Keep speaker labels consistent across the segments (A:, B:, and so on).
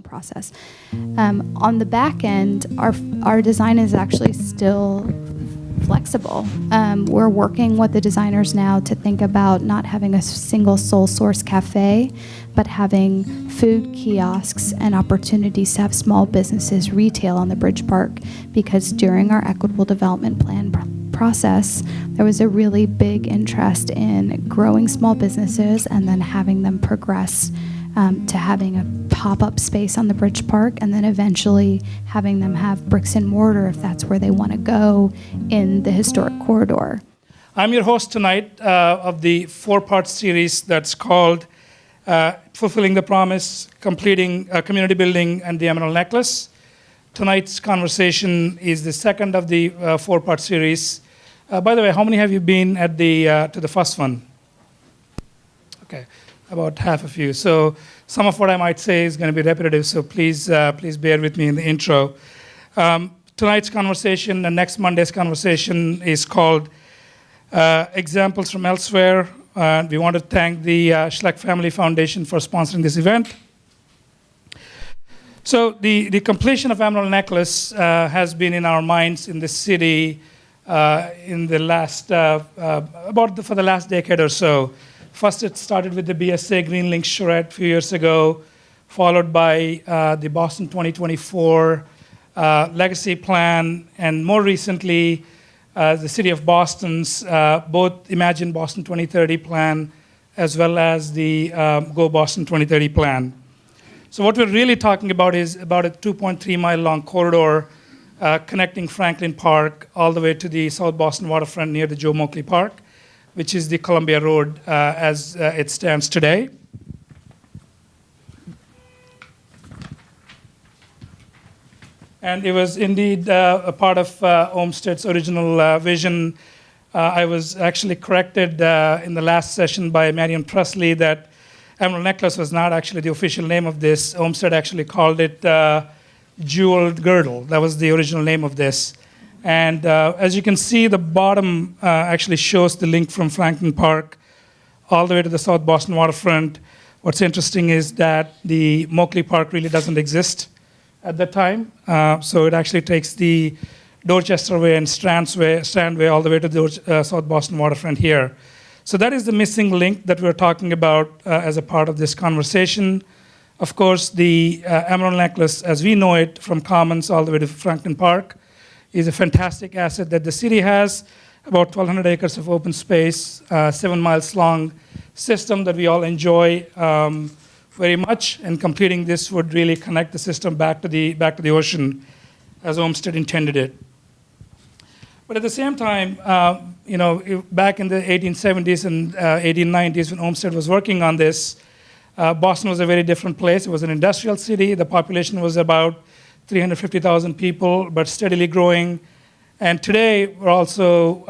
A: Process. On the back end, our design is actually still flexible. We're working with the designers now to think about not having a single sole source cafe, but having food kiosks and opportunities to have small businesses retail on the Bridge Park, because during our equitable development plan process, there was a really big interest in growing small businesses and then having them progress to having a pop-up space on the Bridge Park, and then eventually having them have bricks and mortar if that's where they want to go in the historic corridor.
B: I'm your host tonight of the 4-part series that's called Fulfilling the Promise, Completing Community Building, and the Emerald Necklace. Tonight's conversation is the second of the 4-part series. By the way, how many have you been at to the first one? Okay. About half of you. So some of what I might say is going to be repetitive, so please bear with me in the intro. Tonight's conversation and next Monday's conversation is called Examples from Elsewhere. We want to thank the Schleck Family Foundation for sponsoring this event. So the completion of Emerald Necklace has been in our minds in the city in the last, for the last decade or so. First, it started with the BSA Green Link charrette a few years ago, followed by the Boston 2024 Legacy Plan, and more recently, the City of Boston's both Imagine Boston 2030 Plan, as well as the Go Boston 2030 Plan. So what we're really talking about is about a 2.3-mile long corridor connecting Franklin Park all the way to the South Boston waterfront near the Joe Moakley Park, which is the Columbia Road as it stands today. And it was indeed a part of Olmsted's original vision. I was actually corrected in the last session by Marion Presley that Emerald Necklace was not actually the official name of this. Olmsted actually called it Jeweled Girdle. That was the original name of this. And as you can see, the bottom actually shows the link from Franklin Park all the way to the South Boston waterfront. What's interesting is that the Moakley Park really doesn't exist at that time. So it actually takes the Dorchester Way and Strandway all the way to the South Boston waterfront here. So that is the missing link that we're talking about as a part of this conversation. Of course, the Emerald Necklace, as we know it, from Commons all the way to Franklin Park, is a fantastic asset that the city has, about 1,200 acres of open space, 7 miles long system that we all enjoy very much, and completing this would really connect the system back to the ocean as Olmsted intended it. But at the same time, back in the 1870s and 1890s when Olmsted was working on this, Boston was a very different place. It was an industrial city. The population was about 350,000 people, but steadily growing. And today, we're also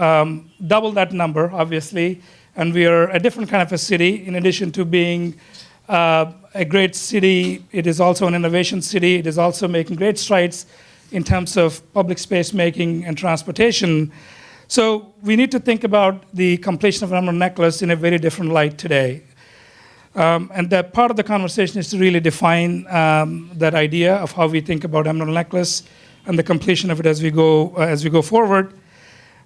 B: double that number, obviously, and we are a different kind of a city. In addition to being a great city, it is also an innovation city. It is also making great strides in terms of public space making and transportation. So we need to think about the completion of Emerald Necklace in a very different light today. And that part of the conversation is to really define that idea of how we think about Emerald Necklace and the completion of it as we go forward.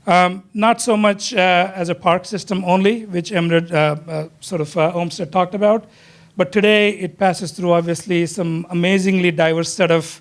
B: Not so much as a park system only, which Olmsted talked about, but today it passes through obviously some amazingly diverse set of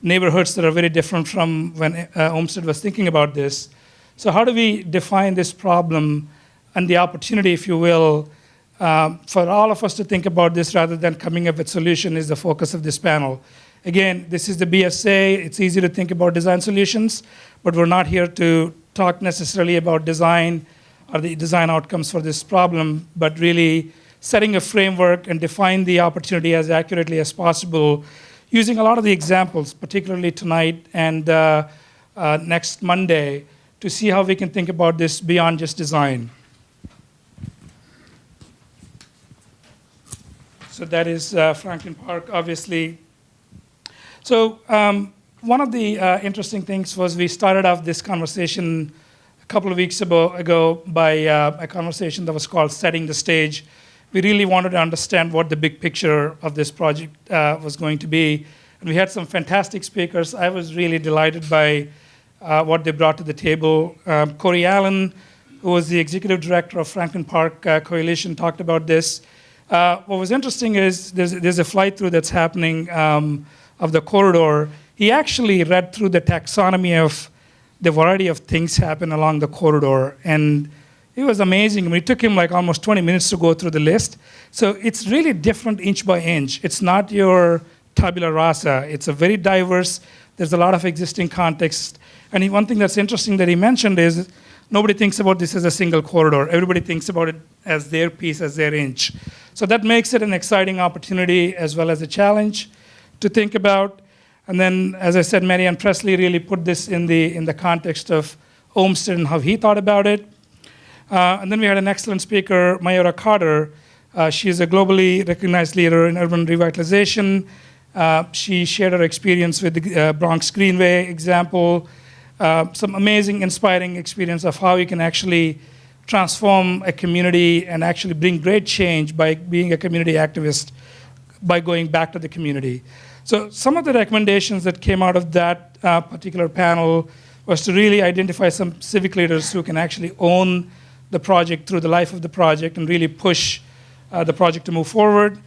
B: neighborhoods that are very different from when Olmsted was thinking about this. So how do we define this problem and the opportunity, if you will, for all of us to think about this rather than coming up with solution is the focus of this panel. Again, this is the BSA. It's easy to think about design solutions, but we're not here to talk necessarily about design or the design outcomes for this problem, but really setting a framework and define the opportunity as accurately as possible using a lot of the examples, particularly tonight and next Monday, to see how we can think about this beyond just design. So that is Franklin Park, obviously. So one of the interesting things was we started off this conversation couple of weeks ago by a conversation that was called Setting the Stage. We really wanted to understand what the big picture of this project was going to be. And we had some fantastic speakers. I was really delighted by what they brought to the table. Corey Allen, who was the executive director of Franklin Park Coalition, talked about this. What was interesting is there's a flight through that's happening of the corridor. He actually read through the taxonomy of the variety of things happen along the corridor. And it was amazing. I mean, it took him like almost 20 minutes to go through the list. So it's really different inch by inch. It's not your tabula rasa. It's a very diverse, there's a lot of existing context. And one thing that's interesting that he mentioned is nobody thinks about this as a single corridor. Everybody thinks about it as their piece, as their inch. So that makes it an exciting opportunity as well as a challenge to think about. And then, as I said, Marianne Presley really put this in the context of Olmsted and how he thought about it. And then we had an excellent speaker, Mayura Carter. She is a globally recognized leader in urban revitalization. She shared her experience with the Bronx Greenway example, some amazing, inspiring experience of how you can actually transform a community and actually bring great change by being a community activist, by going back to the community. So some of the recommendations that came out of that particular panel was to really identify some civic leaders who can actually own the project through the life of the project and really push the project to move forward,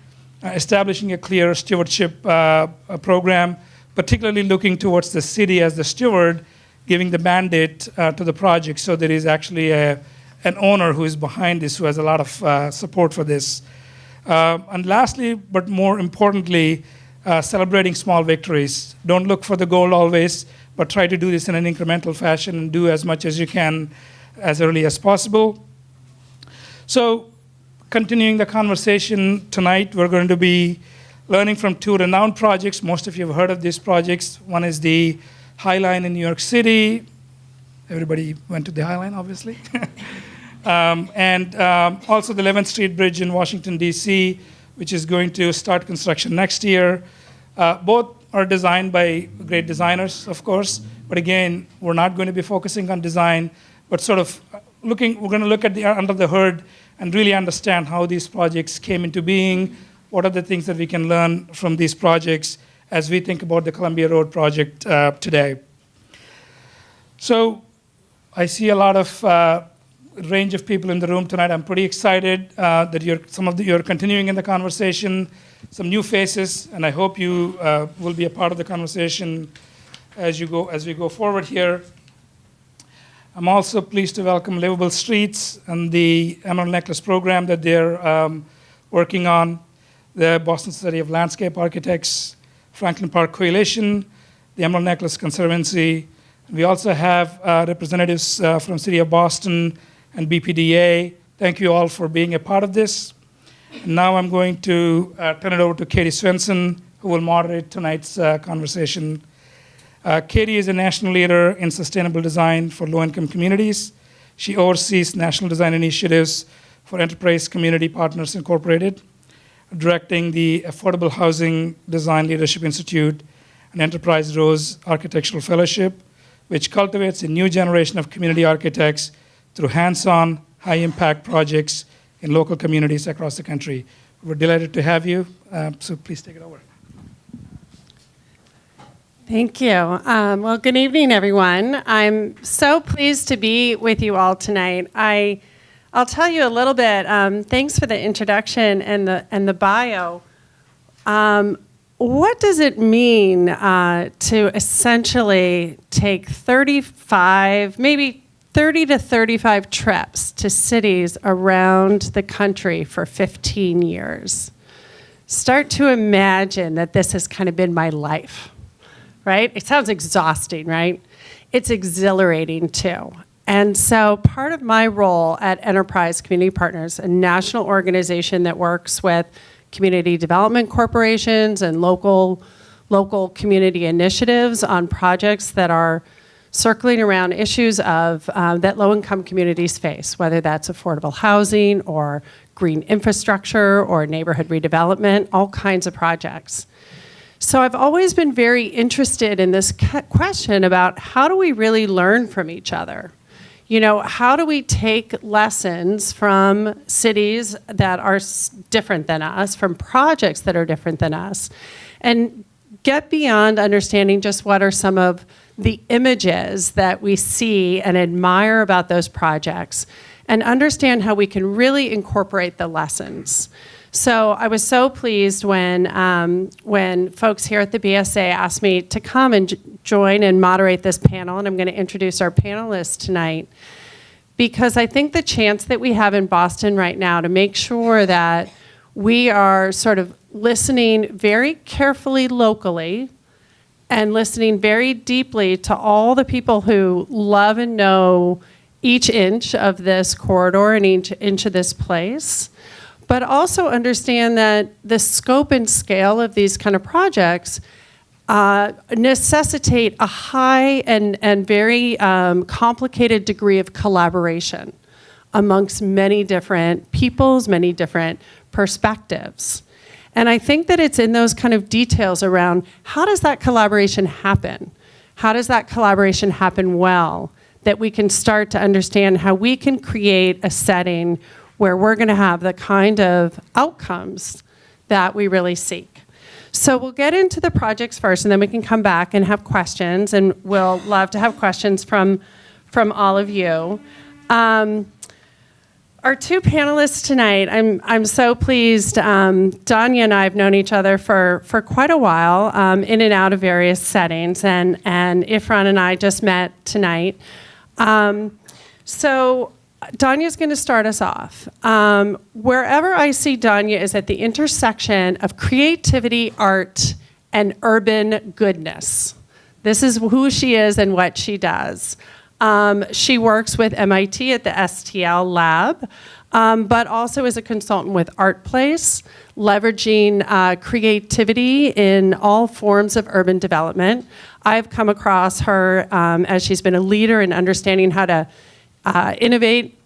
B: establishing a clear stewardship program, particularly looking towards the city as the steward, giving the mandate to the project so there is actually an owner who is behind this, who has a lot of support for this. And lastly, but more importantly, celebrating small victories. Don't look for the goal always, but try to do this in an incremental fashion and do as much as you can as early as possible. So, continuing the conversation tonight, we're going to be learning from two renowned projects. Most of you have heard of these projects. One is the High Line in New York City. Everybody went to the High Line, obviously. And also the 11th Street Bridge in Washington, D.C., which is going to start construction next year. Both are designed by great designers, of course, but again, we're not going to be focusing on design, but sort of we're going to look at the under the hood and really understand how these projects came into being, what are the things that we can learn from these projects as we think about the Columbia Road project today. So I see a lot of range of people in the room tonight. I'm pretty excited that you're continuing in the conversation, some new faces, and I hope you will be a part of the conversation as we go forward here. I'm also pleased to welcome Livable Streets and the Emerald Necklace program that they're working on, the Boston Society of Landscape Architects, Franklin Park Coalition, the Emerald Necklace Conservancy. We also have representatives from City of Boston and BPDA. Thank you all for being a part of this. And now I'm going to turn it over to Katie Swenson, who will moderate tonight's conversation. Katie is a national leader in sustainable design for low-income communities. She oversees national design initiatives for Enterprise Community Partners Incorporated, directing the Affordable Housing Design Leadership Institute and Enterprise Rose Architectural Fellowship, which cultivates a new generation of community architects through hands-on, high-impact projects in local communities across the country. We're delighted to have you, so please take it over.
C: Thank you. Well, good evening, everyone. I'm so pleased to be with you all tonight. I'll tell you a little bit. Thanks for the introduction and the bio. What does it mean to essentially take 35, maybe 30 to 35 trips to cities around the country for 15 years? Start to imagine that this has kind of been my life, right? It sounds exhausting, right? It's exhilarating too. And so part of my role at Enterprise Community Partners, a national organization that works with community development corporations and local community initiatives on projects that are circling around issues of that low-income communities face, whether that's affordable housing or green infrastructure or neighborhood redevelopment, all kinds of projects. So I've always been very interested in this question about how do we really learn from each other? How do we take lessons from cities that are different than us, from projects that are different than us, and get beyond understanding just what are some of the images that we see and admire about those projects, and understand how we can really incorporate the lessons. So I was so pleased when folks here at the BSA asked me to come and join and moderate this panel, and I'm going to introduce our panelists tonight, because I think the chance that we have in Boston right now to make sure that we are sort of listening very carefully locally and listening very deeply to all the people who love and know each inch of this corridor and each inch of this place, but also understand that the scope and scale of these kind of projects necessitate a high and very complicated degree of collaboration amongst many different peoples, many different perspectives. And I think that it's in those kind of details around how does that collaboration happen? How does that collaboration happen well? That we can start to understand how we can create a setting where we're going to have the kind of outcomes that we really seek. So we'll get into the projects first, and then we can come back and have questions, and we'll love to have questions from all of you. Our two panelists tonight, I'm so pleased. Danya and I have known each other for quite a while, in and out of various settings, and Ifran and I just met tonight. So Danya's going to start us off. Wherever I see Danya is at the intersection of creativity, art, and urban goodness. This is who she is and what she does. She works with MIT at the STL lab, but also as a consultant with ArtPlace, leveraging creativity in all forms of urban development. I've come across her as she's been a leader in understanding how to innovate,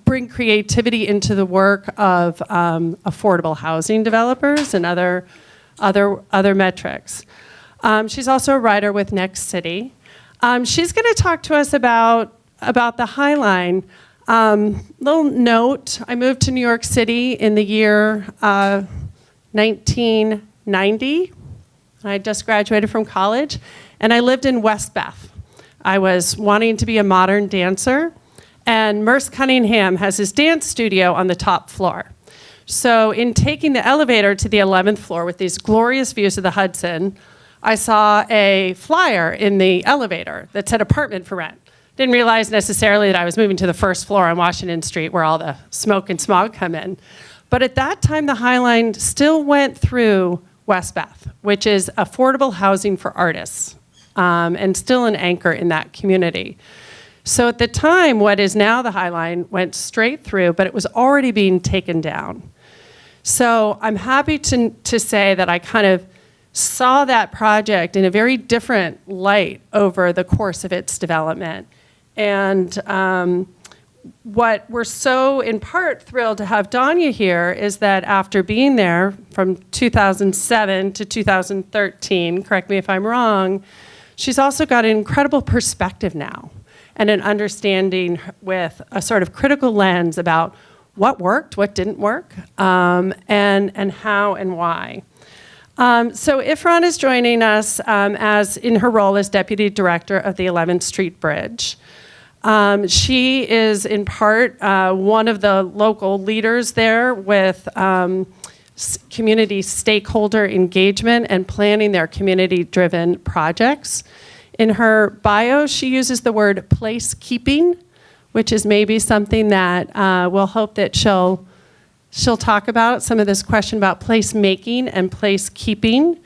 C: bring creativity into the work of affordable housing developers and other metrics. She's also a writer with Next City. She's going to talk to us about the High Line. Little note, I moved to New York City in the year 1990. I just graduated from college, and I lived in West Beth. I was wanting to be a modern dancer, and Merce Cunningham has his dance studio on the top floor. So in taking the elevator to the 11th floor with these glorious views of the Hudson, I saw a flyer in the elevator that said apartment for rent. Didn't realize necessarily that I was moving to the first floor on Washington Street where all the smoke and smog come in. But at that time, the High Line still went through West Beth, which is affordable housing for artists, and still an anchor in that community. So at the time, what is now the High Line went straight through, but it was already being taken down. So I'm happy to say that I kind of saw that project in a very different light over the course of its development. And what we're so, in part, thrilled to have Danya here is that after being there from 2007 to 2013, correct me if I'm wrong, she's also got an incredible perspective now and an understanding with a sort of critical lens about what worked, what didn't work, and how and why. So Ifran is joining us as in her role as Deputy Director of the 11th Street Bridge. She is in part one of the local leaders there with community stakeholder engagement and planning their community-driven projects. In her bio, she uses the word placekeeping, which is maybe something that we'll hope that she'll talk about, some of this question about placemaking and placekeeping.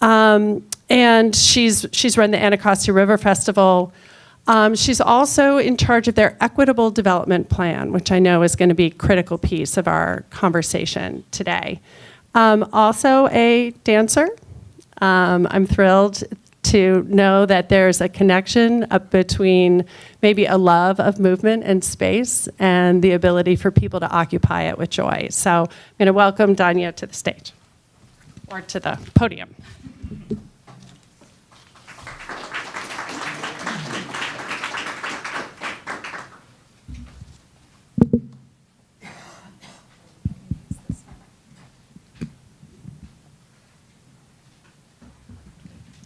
C: And she's run the Anacostia River Festival. She's also in charge of their equitable development plan, which I know is going to be a critical piece of our conversation today. Also a dancer. I'm thrilled to know that there's a connection between maybe a love of movement and space and the ability for people to occupy it with joy. So I'm going to welcome Danya to the stage, or to the podium.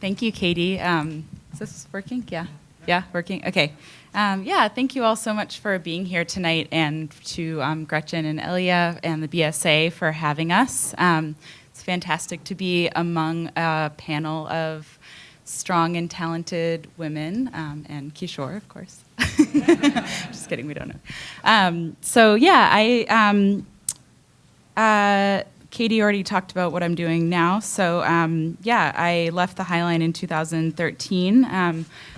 D: Thank you, Katie. Is this working? Yeah. Yeah, working. Okay. Yeah, thank you all so much for being here tonight, and to Gretchen and Elia and the BSA for having us. It's fantastic to be among a panel of strong and talented women, and Kishore, of course. Just kidding, we don't know. So yeah, Katie already talked about what I'm doing now. So yeah, I left the Highline in 2013.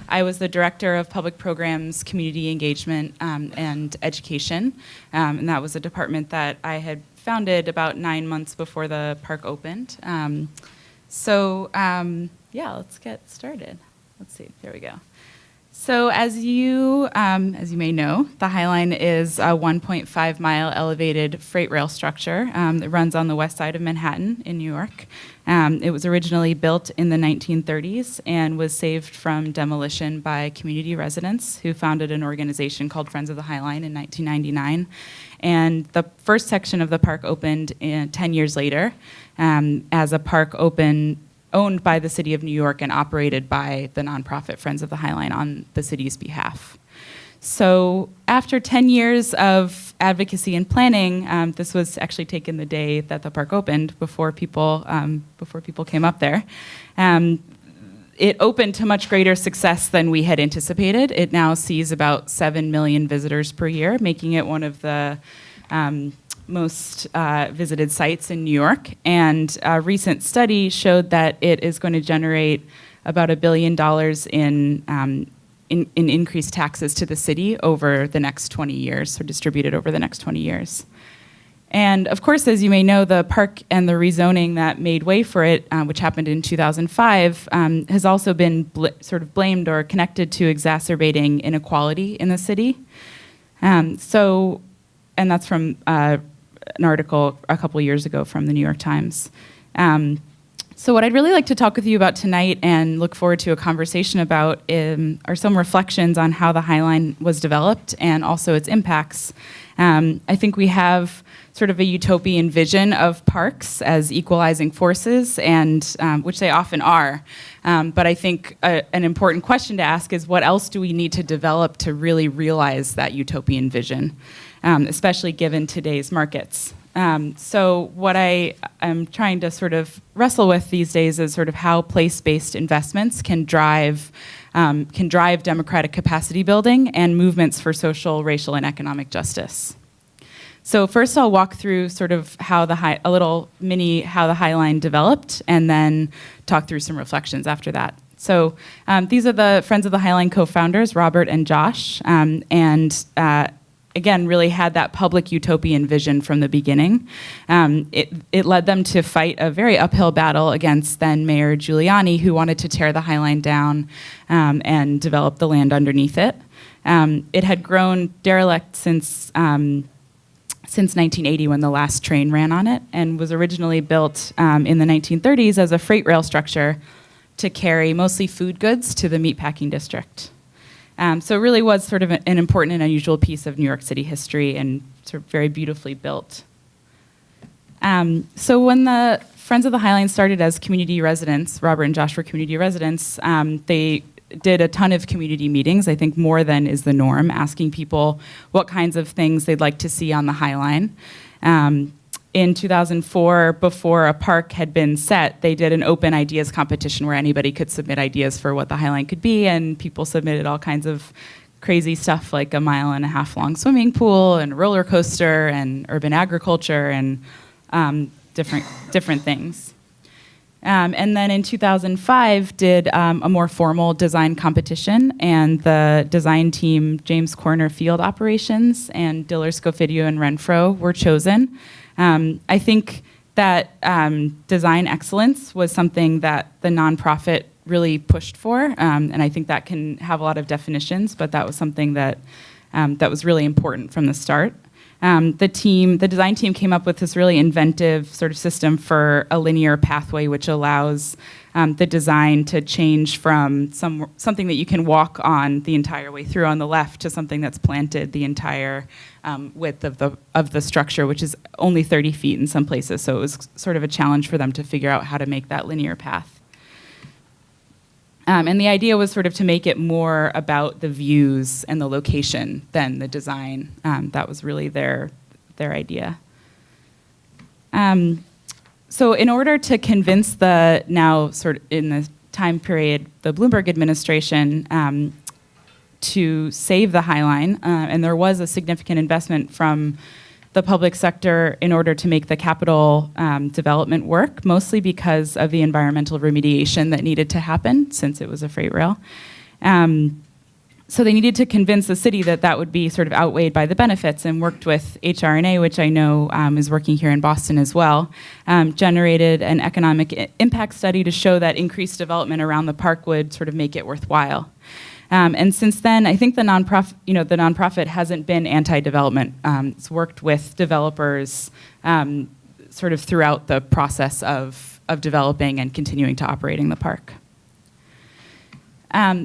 D: I was the director of public programs, community engagement, and education. And that was a department that I had founded about 9 months before the park opened. Yeah, let's get started. Let's see, there we go. So as you may know, the Highline is a 1.5-mile elevated freight rail structure that runs on the west side of Manhattan in New York. It was originally built in the 1930s and was saved from demolition by community residents who founded an organization called Friends of the Highline in 1999. And the first section of the park opened 10 years later as a park owned by the city of New York and operated by the nonprofit Friends of the Highline on the city's behalf. So after 10 years of advocacy and planning, this was actually taken the day that the park opened, before people came up there. It opened to much greater success than we had anticipated. It now sees about 7 million visitors per year, making it one of the most visited sites in New York. And a recent study showed that it is going to generate about $1 billion in increased taxes to the city over the next 20 years, so distributed over the next 20 years. And of course, as you may know, the park and the rezoning that made way for it, which happened in 2005, has also been sort of blamed or connected to exacerbating inequality in the city. And that's from an article a couple years ago from the New York Times. So what I'd really like to talk with you about tonight and look forward to a conversation about are some reflections on how the Highline was developed and also its impacts. I think we have sort of a utopian vision of parks as equalizing forces, and which they often are. But I think an important question to ask is, what else do we need to develop to really realize that utopian vision, especially given today's markets? So what I am trying to sort of wrestle with these days is sort of how place-based investments can drive democratic capacity building and movements for social, racial, and economic justice. So first I'll walk through sort of how the Highline developed, and then talk through some reflections after that. So these are the Friends of the Highline co-founders, Robert and Josh, again, really had that public utopian vision from the beginning. It led them to fight a very uphill battle against then Mayor Giuliani, who wanted to tear the Highline down and develop the land underneath it. It had grown derelict since 1980, when the last train ran on it, and was originally built in the 1930s as a freight rail structure to carry mostly food goods to the meatpacking district. So it really was sort of an important and unusual piece of New York City history, and sort of very beautifully built. So when the Friends of the Highline started as community residents, Robert and Josh were community residents, they did a ton of community meetings, I think more than is the norm, asking people what kinds of things they'd like to see on the Highline. In 2004, before a park had been set, they did an open ideas competition where anybody could submit ideas for what the Highline could be, and people submitted all kinds of crazy stuff, like a 1.5-mile long swimming pool and a roller coaster and urban agriculture and different things. And then in 2005, did a more formal design competition, and the design team, James Corner Field Operations and Diller Scofidio and Renfro, were chosen. I think that design excellence was something that the nonprofit really pushed for, and I think that can have a lot of definitions, but that was something that was really important from the start. The design team came up with this really inventive sort of system for a linear pathway, which allows the design to change from something that you can walk on the entire way through on the left to something that's planted the entire width of the structure, which is only 30 feet in some places. So it was sort of a challenge for them to figure out how to make that linear path. And the idea was sort of to make it more about the views and the location than the design. That was really their idea. So in order to convince the now sort of in the time period, the Bloomberg administration to save the High Line, and there was a significant investment from the public sector in order to make the capital development work, mostly because of the environmental remediation that needed to happen since it was a freight rail. So they needed to convince the city that that would be sort of outweighed by the benefits, and worked with HRNA, which I know is working here in Boston as well, generated an economic impact study to show that increased development around the park would sort of make it worthwhile. And since then, I think the nonprofit hasn't been anti-development. It's worked with developers sort of throughout the process of developing and continuing to operating the park.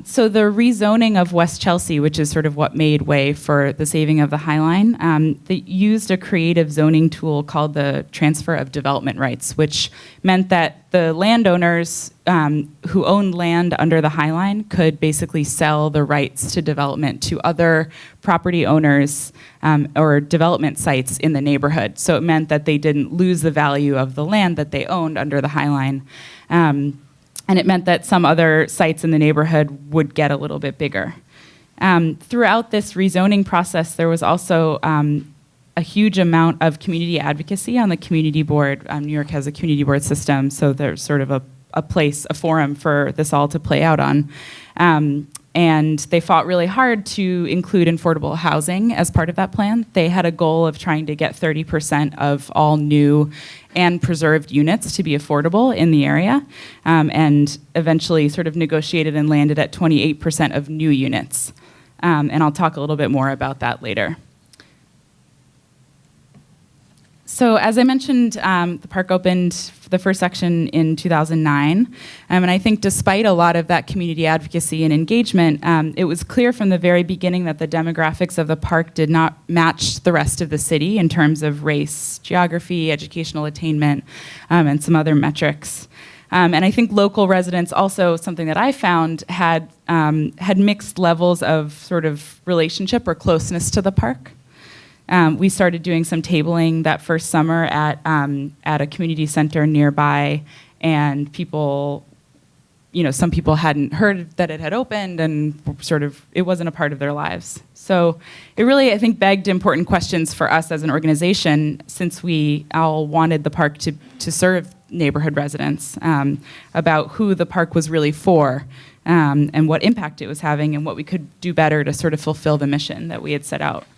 D: So the rezoning of West Chelsea, which is sort of what made way for the saving of the High Line, they used a creative zoning tool called the transfer of development rights, which meant that the landowners who owned land under the High Line could basically sell the rights to development to other property owners or development sites in the neighborhood. So it meant that they didn't lose the value of the land that they owned under the High Line. And it meant that some other sites in the neighborhood would get a little bit bigger. Throughout this rezoning process, there was also a huge amount of community advocacy on the community board. New York has a community board system, so there's sort of a forum for this all to play out on. And they fought really hard to include affordable housing as part of that plan. They had a goal of trying to get 30% of all new and preserved units to be affordable in the area, and eventually sort of negotiated and landed at 28% of new units. And I'll talk a little bit more about that later. So as I mentioned, the park opened the first section in 2009. And I think despite a lot of that community advocacy and engagement, it was clear from the very beginning that the demographics of the park did not match the rest of the city in terms of race, geography, educational attainment, and some other metrics. And I think local residents also, something that I found, had mixed levels of sort of relationship or closeness to the park. We started doing some tabling that first summer at a community center nearby, and people, some people hadn't heard that it had opened, and sort of it wasn't a part of their lives. So it really, I think, begged important questions for us as an organization, since we all wanted the park to serve neighborhood residents, about who the park was really for, and what impact it was having, and what we could do better to sort of fulfill the mission that we had set out.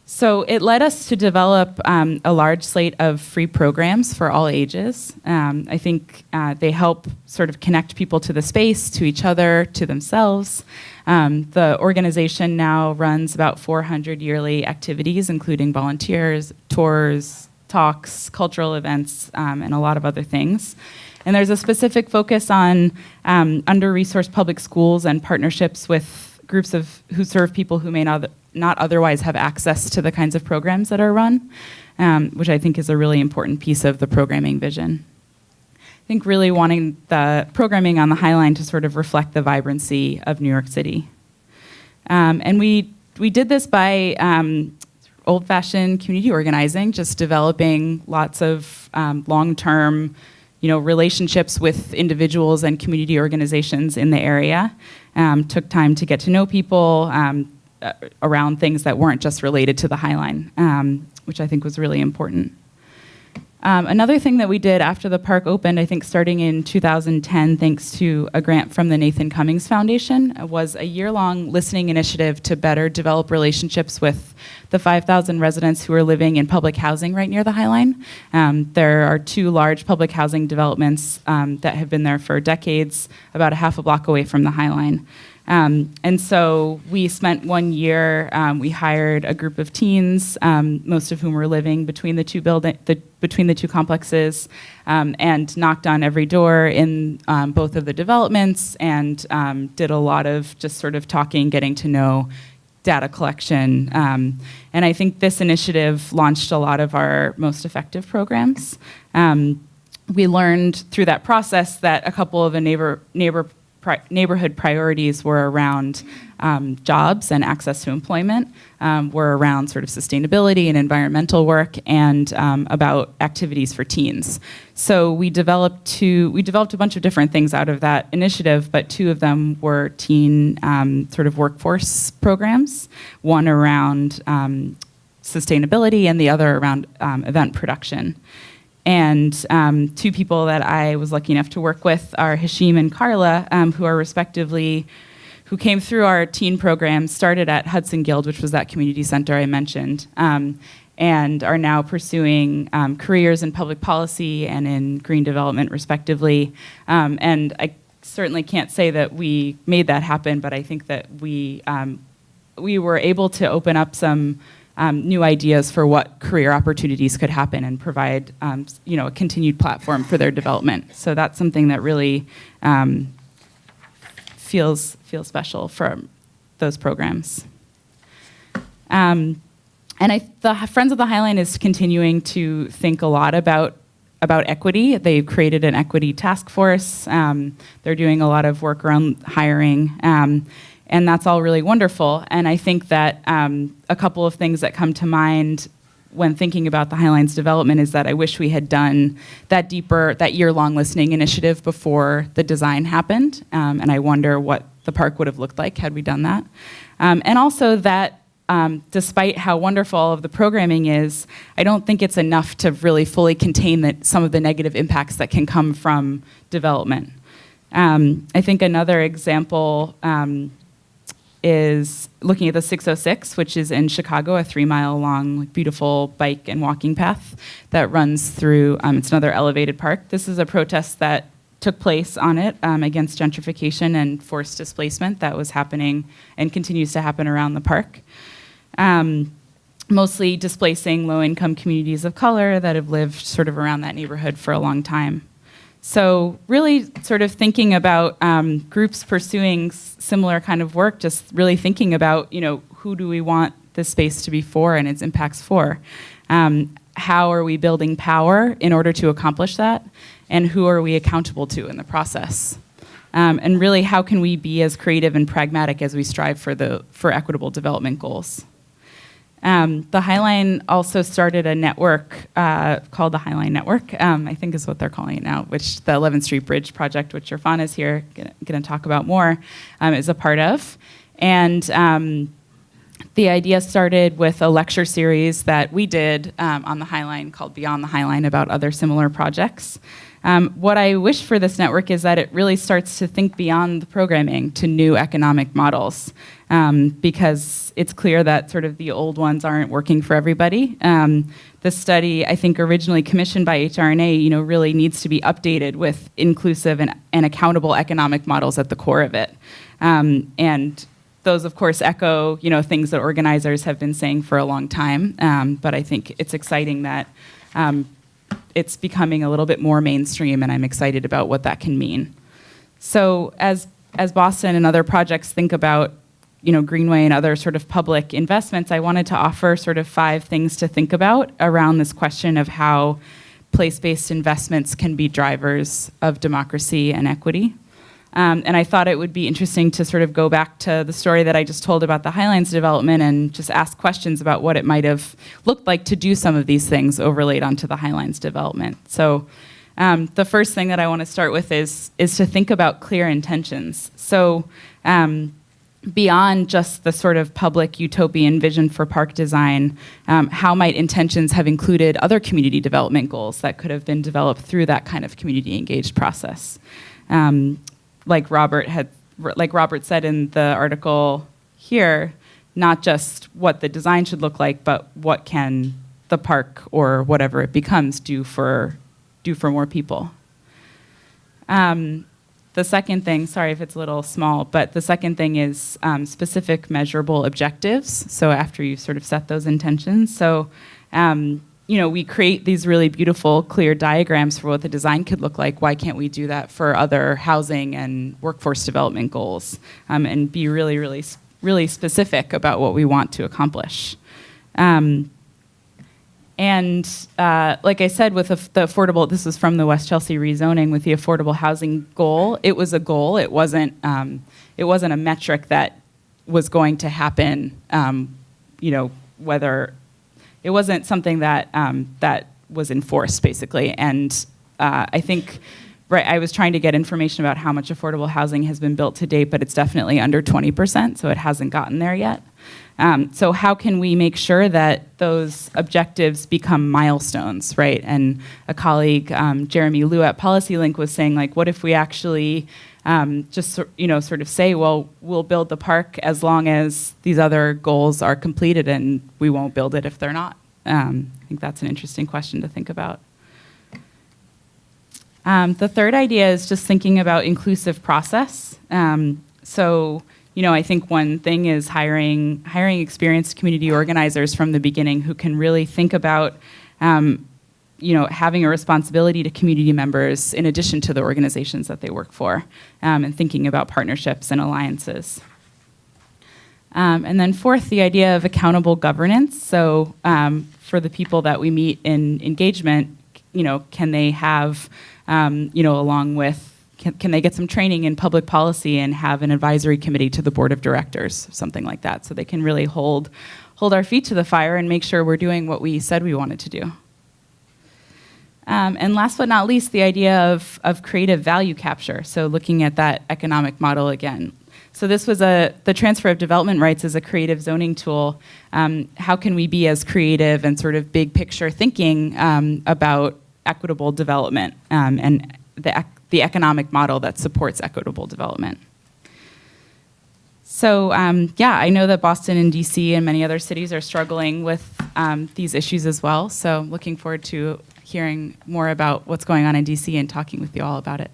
D: So it led us to develop a large slate of free programs for all ages. I think they help sort of connect people to the space, to each other, to themselves. The organization now runs about 400 yearly activities, including volunteers, tours, talks, cultural events, and a lot of other things. And there's a specific focus on under-resourced public schools and partnerships with groups who serve people who may not otherwise have access to the kinds of programs that are run, which I think is a really important piece of the programming vision. I think really wanting the programming on the High Line to sort of reflect the vibrancy of New York City. And we did this by old-fashioned community organizing, just developing lots of long-term relationships with individuals and community organizations in the area. Took time to get to know people around things that weren't just related to the High Line, which I think was really important. Another thing that we did after the park opened, I think starting in 2010, thanks to a grant from the Nathan Cummings Foundation, was a year-long listening initiative to better develop relationships with the 5,000 residents who are living in public housing right near the High Line. There are two large public housing developments that have been there for decades, about a half a block away from the High Line. And so we spent 1 year, we hired a group of teens, most of whom were living between the two complexes, and knocked on every door in both of the developments, and did a lot of just sort of talking, getting to know, data collection. And I think this initiative launched a lot of our most effective programs. We learned through that process that a couple of the neighbor neighborhood priorities were around jobs and access to employment, were around sort of sustainability and environmental work, and about activities for teens. So we developed a bunch of different things out of that initiative, but two of them were teen sort of workforce programs, one around sustainability and the other around event production. And two people that I was lucky enough to work with are Hashim and Carla, who came through our teen program, started at Hudson Guild, which was that community center I mentioned, and are now pursuing careers in public policy and in green development, respectively. And I certainly can't say that we made that happen, but I think that we were able to open up some new ideas for what career opportunities could happen and provide a continued platform for their development. So that's something that really feels special for those programs. The Friends of the Highline is continuing to think a lot about equity. They've created an equity task force. They're doing a lot of work around hiring. And that's all really wonderful. And I think that a couple of things that come to mind when thinking about the Highline's development is that I wish we had done that year-long listening initiative before the design happened. And I wonder what the park would have looked like had we done that. And also that despite how wonderful all of the programming is, I don't think it's enough to really fully contain some of the negative impacts that can come from development. I think another example is looking at the 606, which is in Chicago, a 3-mile-long, beautiful bike and walking path that runs through, it's another elevated park. This is a protest that took place on it against gentrification and forced displacement that was happening and continues to happen around the park. Mostly displacing low-income communities of color that have lived sort of around that neighborhood for a long time. So really sort of thinking about groups pursuing similar kind of work, just really thinking about, who do we want this space to be for and its impacts for? How are we building power in order to accomplish that? And who are we accountable to in the process? And really, how can we be as creative and pragmatic as we strive for equitable development goals? The Highline also started a network called the Highline Network, I think is what they're calling it now, which the 11th Street Bridge project, which Irfan is here going to talk about more, is a part of. And the idea started with a lecture series that we did on the Highline called Beyond the Highline about other similar projects. What I wish for this network is that it really starts to think beyond the programming to new economic models, because it's clear that sort of the old ones aren't working for everybody. The study, I think originally commissioned by HRNA, really needs to be updated with inclusive and accountable economic models at the core of it. And those, of course, echo, things that organizers have been saying for a long time. But I think it's exciting that it's becoming a little bit more mainstream, and I'm excited about what that can mean. So as Boston and other projects think about Greenway and other sort of public investments, I wanted to offer sort of 5 things to think about around this question of how place-based investments can be drivers of democracy and equity. And I thought it would be interesting to sort of go back to the story that I just told about the Highline's development and just ask questions about what it might have looked like to do some of these things overlaid onto the Highline's development. So the first thing that I want to start with is to think about clear intentions. So beyond just the sort of public utopian vision for park design, how might intentions have included other community development goals that could have been developed through that kind of community engaged process? Like Robert said in the article here, not just what the design should look like, but what can the park or whatever it becomes do for more people. The second thing, sorry if it's a little small, but the second thing is specific measurable objectives. So after you've sort of set those intentions. So, we create these really beautiful, clear diagrams for what the design could look like. Why can't we do that for other housing and workforce development goals and be really, really, really specific about what we want to accomplish? And And like I said, with the affordable, this was from the West Chelsea rezoning, with the affordable housing goal, it was a goal. It wasn't a metric that was going to happen, whether it wasn't something that that was enforced, basically. And I think, right, I was trying to get information about how much affordable housing has been built to date, but it's definitely under 20%, so it hasn't gotten there yet. So how can we make sure that those objectives become milestones, right? And a colleague, Jeremy Liu at PolicyLink, was saying, like, what if we actually just sort of say, well, we'll build the park as long as these other goals are completed, and we won't build it if they're not. I think that's an interesting question to think about. The third idea is just thinking about inclusive process. I think one thing is hiring experienced community organizers from the beginning who can really think about, having a responsibility to community members in addition to the organizations that they work for, and thinking about partnerships and alliances. And then fourth, the idea of accountable governance. So for the people that we meet in engagement, can they have, along with, can they get some training in public policy and have an advisory committee to the board of directors, something like that, so they can really hold our feet to the fire and make sure we're doing what we said we wanted to do. And last but not least, the idea of creative value capture, so looking at that economic model again. So this was the transfer of development rights as a creative zoning tool. How can we be as creative and sort of big picture thinking about equitable development and the economic model that supports equitable development? So I know that Boston and DC and many other cities are struggling with these issues as well. So looking forward to hearing more about what's going on in DC and talking with you all about it.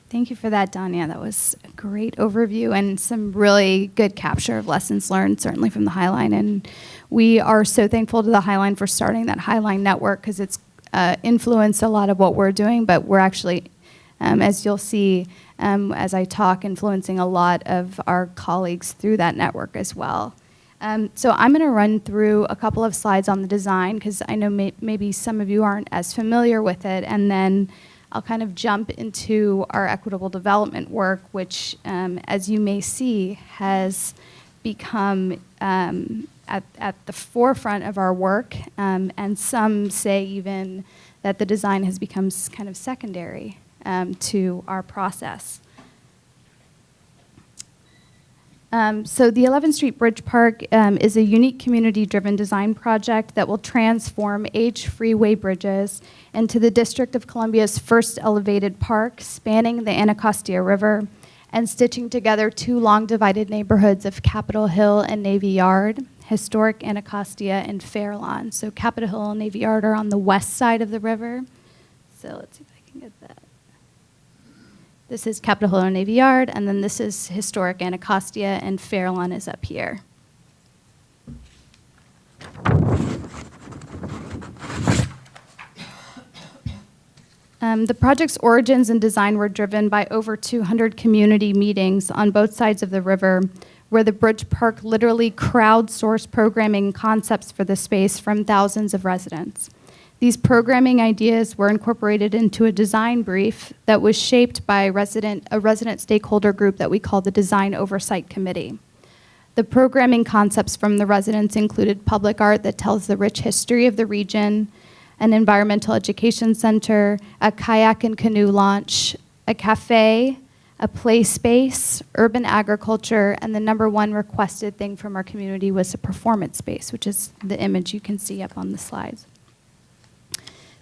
A: Thank you for that, Danya. That was a great overview and some really good capture of lessons learned, certainly from the Highline. And we are so thankful to the Highline for starting that Highline network, because it's influenced a lot of what we're doing, but we're actually, as you'll see as I talk, influencing a lot of our colleagues through that network as well. So I'm going to run through a couple of slides on the design, because I know maybe some of you aren't as familiar with it, and then I'll kind of jump into our equitable development work, which, as you may see, has become at the forefront of our work, and some say even that the design has become kind of secondary to our process. So the 11th Street Bridge Park is a unique community-driven design project that will transform age-freeway bridges into the District of Columbia's first elevated park, spanning the Anacostia River and stitching together two long-divided neighborhoods of Capitol Hill and Navy Yard, historic Anacostia and Fairlawn. So Capitol Hill and Navy Yard are on the west side of the river. So let's see if I can get that. This is Capitol Hill and Navy Yard, and then this is historic Anacostia, and Fairlawn is up here. The project's origins and design were driven by over 200 community meetings on both sides of the river, where the Bridge Park literally crowdsourced programming concepts for the space from thousands of residents. These programming ideas were incorporated into a design brief that was shaped by a resident stakeholder group that we call the Design Oversight Committee. The programming concepts from the residents included public art that tells the rich history of the region, an environmental education center, a kayak and canoe launch, a cafe, a play space, urban agriculture, and the number one requested thing from our community was a performance space, which is the image you can see up on the slides.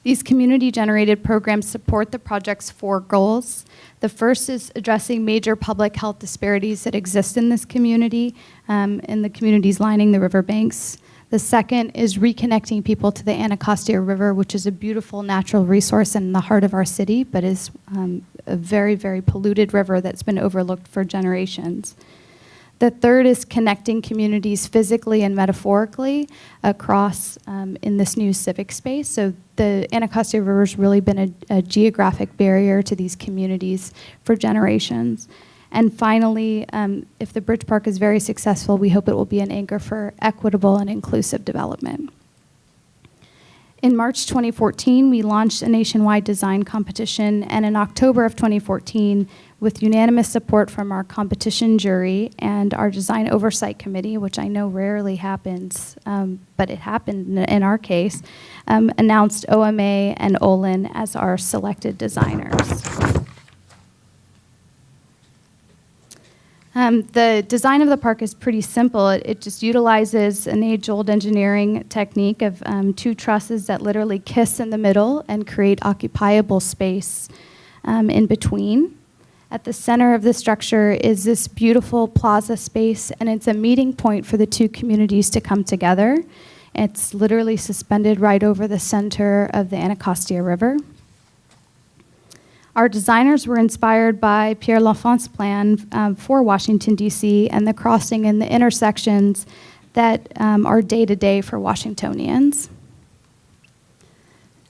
A: These community-generated programs support the project's four goals. The first is addressing major public health disparities that exist in this community, in the communities lining the riverbanks. The second is reconnecting people to the Anacostia River, which is a beautiful natural resource in the heart of our city, but is a very, very polluted river that's been overlooked for generations. The third is connecting communities physically and metaphorically across in this new civic space. So the Anacostia River has really been a geographic barrier to these communities for generations. And finally, if the Bridge Park is very successful, we hope it will be an anchor for equitable and inclusive development. In March 2014, we launched a nationwide design competition, and in October of 2014, with unanimous support from our competition jury and our design oversight committee, which I know rarely happens, but it happened in our case, announced OMA and Olin as our selected designers. The design of the park is pretty simple. It just utilizes an age-old engineering technique of 2 trusses that literally kiss in the middle and create occupiable space in between. At the center of the structure is this beautiful plaza space, and it's a meeting point for the 2 communities to come together. It's literally suspended right over the center of the Anacostia River. Our designers were inspired by Pierre L'Enfant's plan for Washington, D.C., and the crossing and the intersections that are day-to-day for Washingtonians.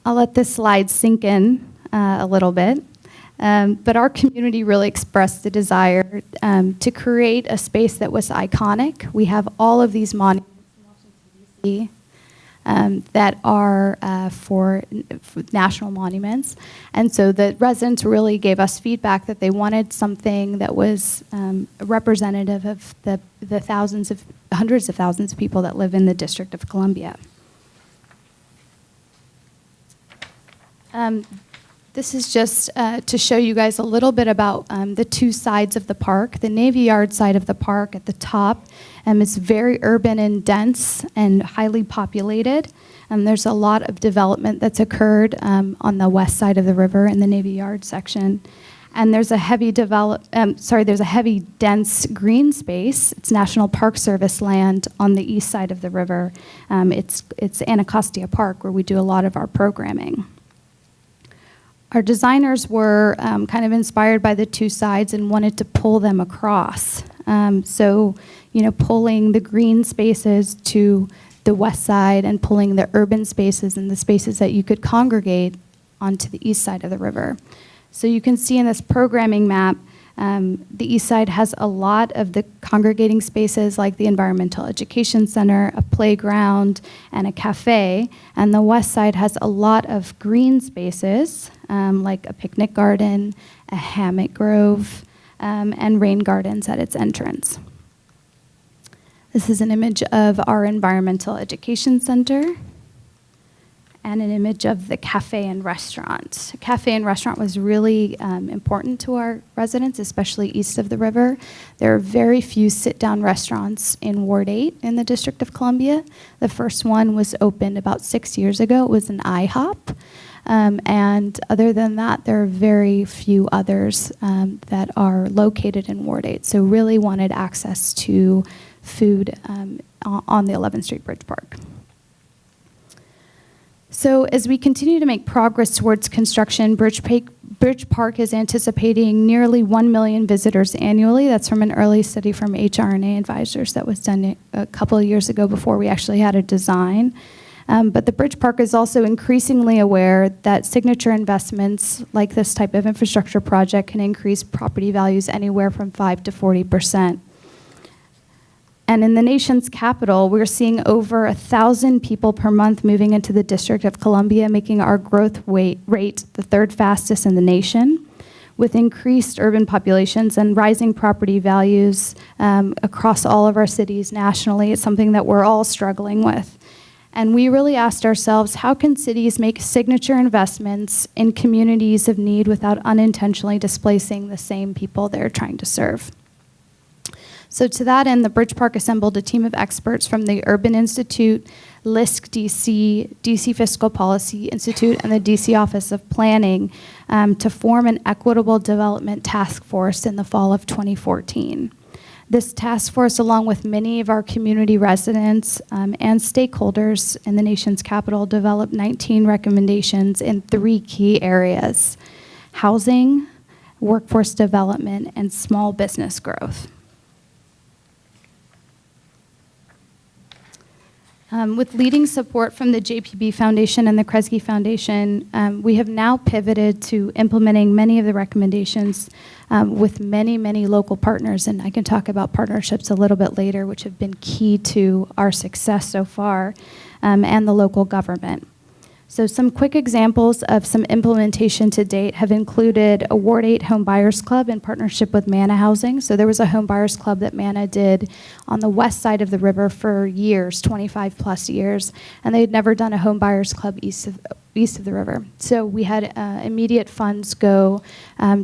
A: I'll let this slide sink in a little bit. But our community really expressed the desire to create a space that was iconic. We have all of these monuments in Washington, D.C. That are for national monuments. And so the residents really gave us feedback that they wanted something that was representative of the hundreds of thousands of people that live in the District of Columbia. This is just to show you guys a little bit about the 2 sides of the park. The Navy Yard side of the park at the top is very urban and dense and highly populated. There's a lot of development that's occurred on the west side of the river in the Navy Yard section. And there's a heavy dense green space. It's National Park Service land on the east side of the river. It's Anacostia Park, where we do a lot of our programming. Our designers were kind of inspired by the 2 sides and wanted to pull them across. So, pulling the green spaces to the west side and pulling the urban spaces and the spaces that you could congregate onto the east side of the river. So you can see in this programming map, the east side has a lot of the congregating spaces like the Environmental Education Center, a playground, and a cafe. And the west side has a lot of green spaces like a picnic garden, a hammock grove, and rain gardens at its entrance. This is an image of our Environmental Education Center and an image of the cafe and restaurant. Cafe and restaurant was really important to our residents, especially east of the river. There are very few sit-down restaurants in Ward 8 in the District of Columbia. The first one was opened about 6 years ago. It was an IHOP. And other than that, there are very few others that are located in Ward 8. So really wanted access to food on the 11th Street Bridge Park. So as we continue to make progress towards construction, Bridge Park is anticipating nearly 1 million visitors annually. That's from an early study from HRNA Advisors that was done a couple of years ago before we actually had a design. But the Bridge Park is also increasingly aware that signature investments like this type of infrastructure project can increase property values anywhere from 5 to 40%. And in the nation's capital, we're seeing over 1,000 people per month moving into the District of Columbia, making our growth rate the 3rd fastest in the nation. With increased urban populations and rising property values across all of our cities nationally, it's something that we're all struggling with. And we really asked ourselves, how can cities make signature investments in communities of need without unintentionally displacing the same people they're trying to serve? So to that end, the Bridge Park assembled a team of experts from the Urban Institute, LISC DC, DC Fiscal Policy Institute, and the DC Office of Planning to form an equitable development task force in the fall of 2014. This task force, along with many of our community residents and stakeholders in the nation's capital, developed 19 recommendations in 3 key areas: housing, workforce development, and small business growth. With leading support from the JPB Foundation and the Kresge Foundation, we have now pivoted to implementing many of the recommendations with many, many local partners, and I can talk about partnerships a little bit later, which have been key to our success so far, and the local government. So some quick examples of some implementation to date have included a Ward 8 Home Buyers Club in partnership with Manna Housing. So there was a home buyers club that Manna did on the west side of the river for years, 25 plus years, and they had never done a home buyers club east of the river. So we had immediate funds go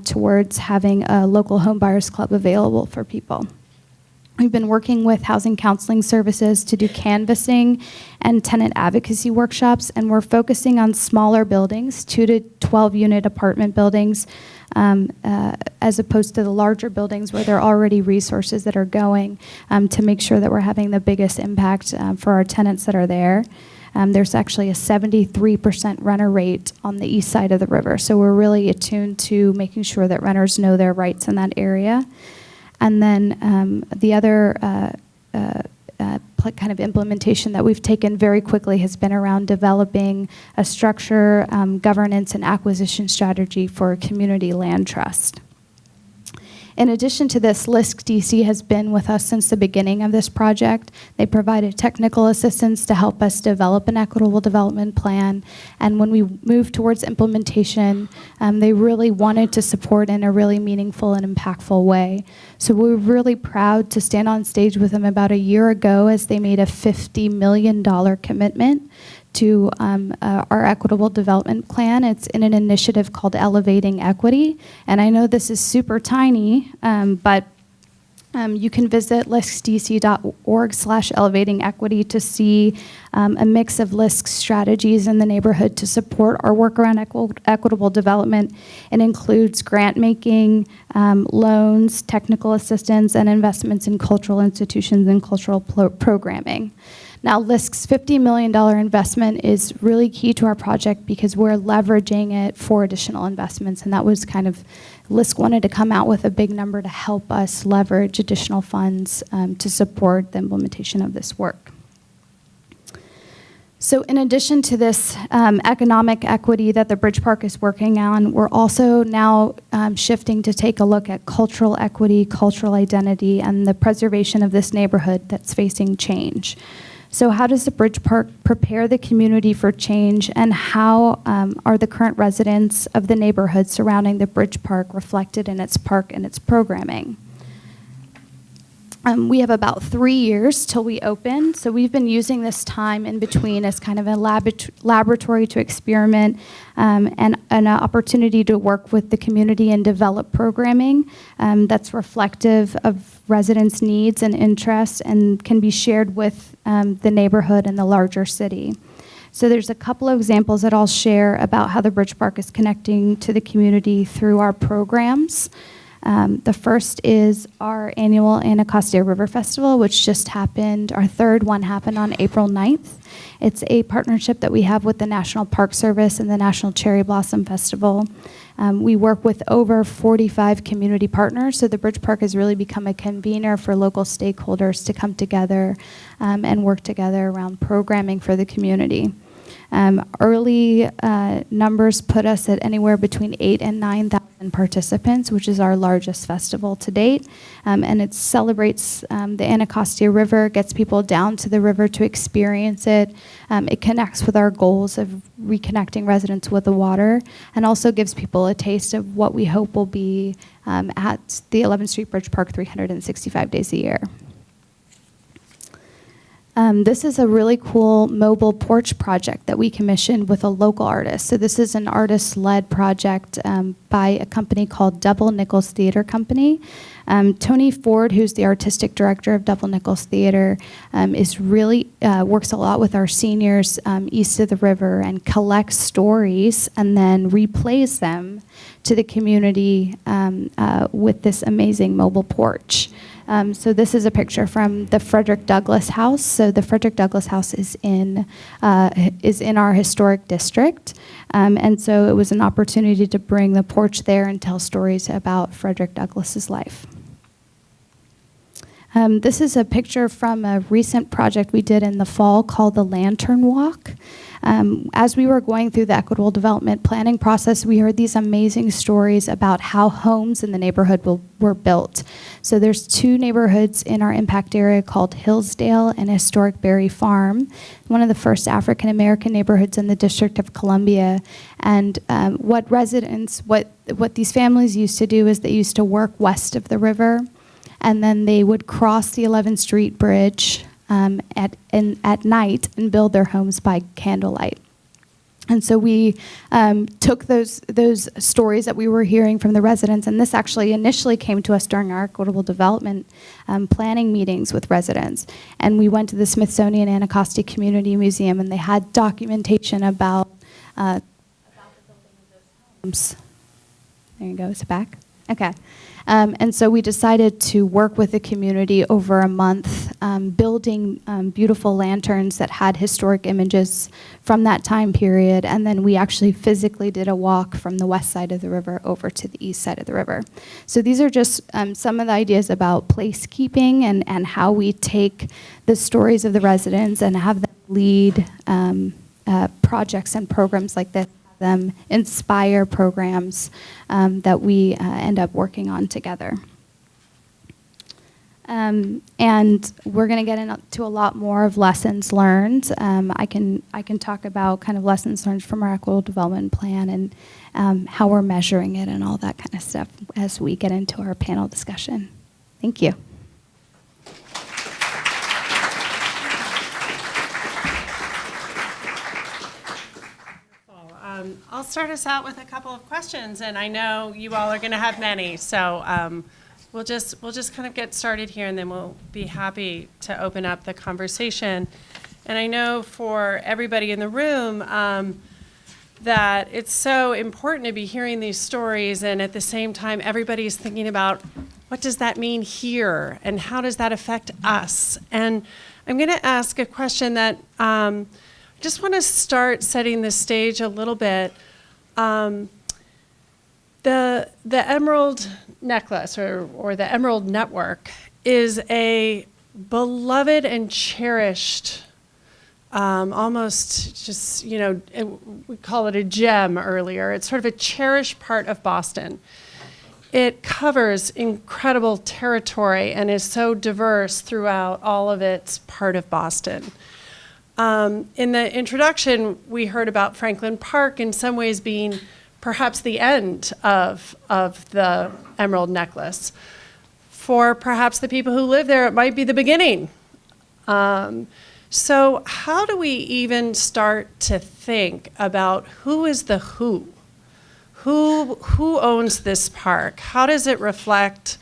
A: towards having a local home buyers club available for people. We've been working with Housing Counseling Services to do canvassing and tenant advocacy workshops, and we're focusing on smaller buildings, 2 to 12 unit apartment buildings, as opposed to the larger buildings where there are already resources that are going to make sure that we're having the biggest impact for our tenants that are there. There's actually a 73% renter rate on the east side of the river, so we're really attuned to making sure that renters know their rights in that area. And then the other kind of implementation that we've taken very quickly has been around developing a structure, governance, and acquisition strategy for a community land trust. In addition to this, LISC DC has been with us since the beginning of this project. They provided technical assistance to help us develop an equitable development plan. And when we moved towards implementation, they really wanted to support in a really meaningful and impactful way. So we were really proud to stand on stage with them about a year ago as they made a $50 million commitment to our equitable development plan. It's in an initiative called Elevating Equity. And I know this is super tiny, but you can visit liscdc.org/elevatingequity to see a mix of LISC strategies in the neighborhood to support our work around equitable development. It includes grant making, loans, technical assistance, and investments in cultural institutions and cultural programming. Now, LISC's $50 million investment is really key to our project because we're leveraging it for additional investments, and that was kind of, LISC wanted to come out with a big number to help us leverage additional funds to support the implementation of this work. So in addition to this economic equity that the Bridge Park is working on, we're also now shifting to take a look at cultural equity, cultural identity, and the preservation of this neighborhood that's facing change. So how does the Bridge Park prepare the community for change, and how are the current residents of the neighborhood surrounding the Bridge Park reflected in its park and its programming? We have about 3 years till we open, so we've been using this time in between as kind of a laboratory to experiment and an opportunity to work with the community and develop programming that's reflective of residents' needs and interests and can be shared with the neighborhood and the larger city. So there's a couple of examples that I'll share about how the Bridge Park is connecting to the community through our programs. The first is our annual Anacostia River Festival, which just happened. Our third one happened on April 9th. It's a partnership that we have with the National Park Service and the National Cherry Blossom Festival. We work with over 45 community partners, so the Bridge Park has really become a convener for local stakeholders to come together and work together around programming for the community. Early numbers put us at anywhere between 8,000 and 9,000 participants, which is our largest festival to date. And it celebrates the Anacostia River, gets people down to the river to experience it. It connects with our goals of reconnecting residents with the water, and also gives people a taste of what we hope will be at the 11th Street Bridge Park 365 days a year. This is a really cool mobile porch project that we commissioned with a local artist. So this is an artist-led project by a company called Double Nichols Theater Company. Tony Ford, who's the artistic director of Double Nichols Theater, is really works a lot with our seniors east of the river and collects stories and then replays them to the community with this amazing mobile porch. So this is a picture from the Frederick Douglass House. So the Frederick Douglass House is in our historic district. And so it was an opportunity to bring the porch there and tell stories about Frederick Douglass's life. This is a picture from a recent project we did in the fall called the Lantern Walk. As we were going through the equitable development planning process, we heard these amazing stories about how homes in the neighborhood were built. So there's 2 neighborhoods in our impact area called Hillsdale and Historic Berry Farm, one of the first African American neighborhoods in the District of Columbia. And what these families used to do is they used to work west of the river, and then they would cross the 11th Street Bridge at night and build their homes by candlelight. And so we took those stories that we were hearing from the residents, and this actually initially came to us during our equitable development planning meetings with residents. And we went to the Smithsonian Anacostia Community Museum, and they had documentation about the building of those homes. There you go, is it back? Okay. And so we decided to work with the community over a month, building beautiful lanterns that had historic images from that time period. And then we actually physically did a walk from the west side of the river over to the east side of the river. So these are just some of the ideas about placekeeping and how we take the stories of the residents and have them lead projects and programs like this, them inspire programs that we end up working on together. And we're going to get into a lot more of lessons learned. I can talk about kind of lessons learned from our equitable development plan and how we're measuring it and all that kind of stuff as we get into our panel discussion. Thank you.
C: I'll start us out with a couple of questions, and I know you all are going to have many, so we'll just kind of get started here, and then we'll be happy to open up the conversation. And I know for everybody in the room that it's so important to be hearing these stories, and at the same time, everybody's thinking about what does that mean here, and how does that affect us? And I'm going to ask a question that just want to start setting the stage a little bit. The Emerald Necklace or the Emerald Network is a beloved and cherished, almost just, we call it a gem earlier. It's sort of a cherished part of Boston. It covers incredible territory and is so diverse throughout all of its part of Boston. In the introduction, we heard about Franklin Park in some ways being perhaps the end of the Emerald Necklace. For perhaps the people who live there, it might be the beginning. So how do we even start to think about who is the who? Who owns this park? How does it reflect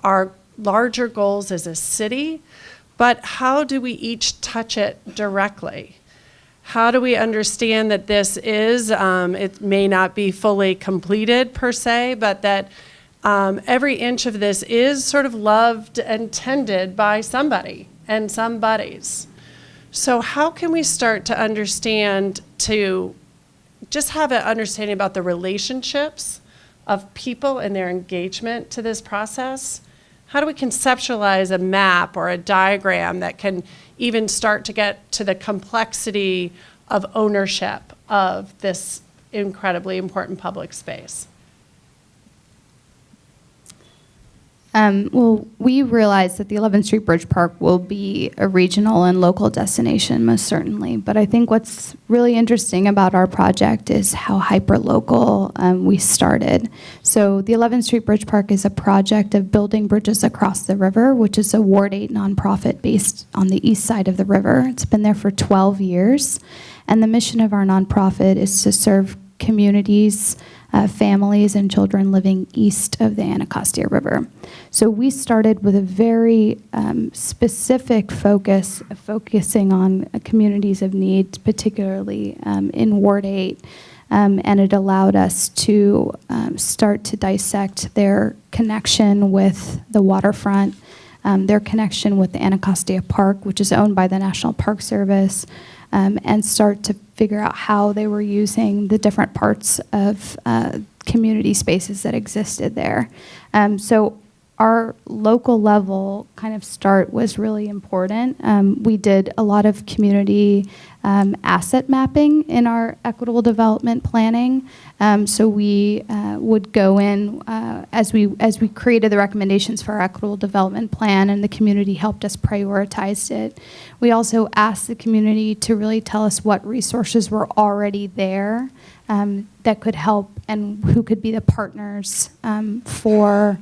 C: our larger goals as a city? But how do we each touch it directly? How do we understand that this is, it may not be fully completed per se, but that every inch of this is sort of loved and tended by somebody and some buddies. So how can we start to understand, to just have an understanding about the relationships of people and their engagement to this process? How do we conceptualize a map or a diagram that can even start to get to the complexity of ownership of this incredibly important public space?
A: Well, we realize that the 11th Street Bridge Park will be a regional and local destination, most certainly. But I think what's really interesting about our project is how hyper-local we started. So the 11th Street Bridge Park is a project of building bridges across the river, which is a Ward 8 nonprofit based on the east side of the river. It's been there for 12 years. And the mission of our nonprofit is to serve communities, families and children living east of the Anacostia River. So we started with a very specific focusing on communities of need, particularly in Ward 8, and it allowed us to start to dissect their connection with the waterfront, their connection with the Anacostia Park, which is owned by the National Park Service, and start to figure out how they were using the different parts of community spaces that existed there. So our local level kind of start was really important. We did a lot of community asset mapping in our equitable development planning. So we would go in as we created the recommendations for our equitable development plan, and the community helped us prioritize it. We also asked the community to really tell us what resources were already there that could help, and who could be the partners for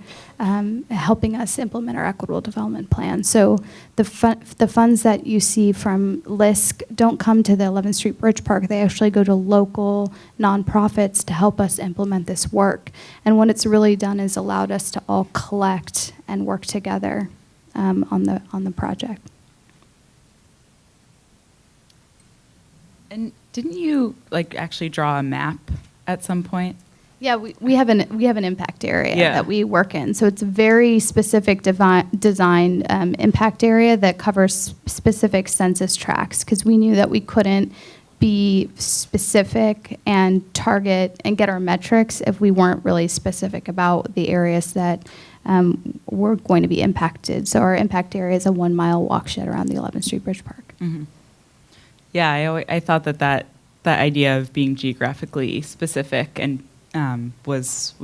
A: helping us implement our equitable development plan. So the funds that you see from LISC don't come to the 11th Street Bridge Park. They actually go to local nonprofits to help us implement this work. And what it's really done is allowed us to all collect and work together on the project.
D: And didn't you actually draw a map at some point?
A: Yeah, we have an impact area
D: Yeah.
A: that we work in. So it's a very specific design impact area that covers specific census tracts, because we knew that we couldn't be specific and target and get our metrics if we weren't really specific about the areas that were going to be impacted. So our impact area is a 1 mile watershed around the 11th Street Bridge Park.
D: Mm-hmm. Yeah, I thought that idea of being geographically specific and was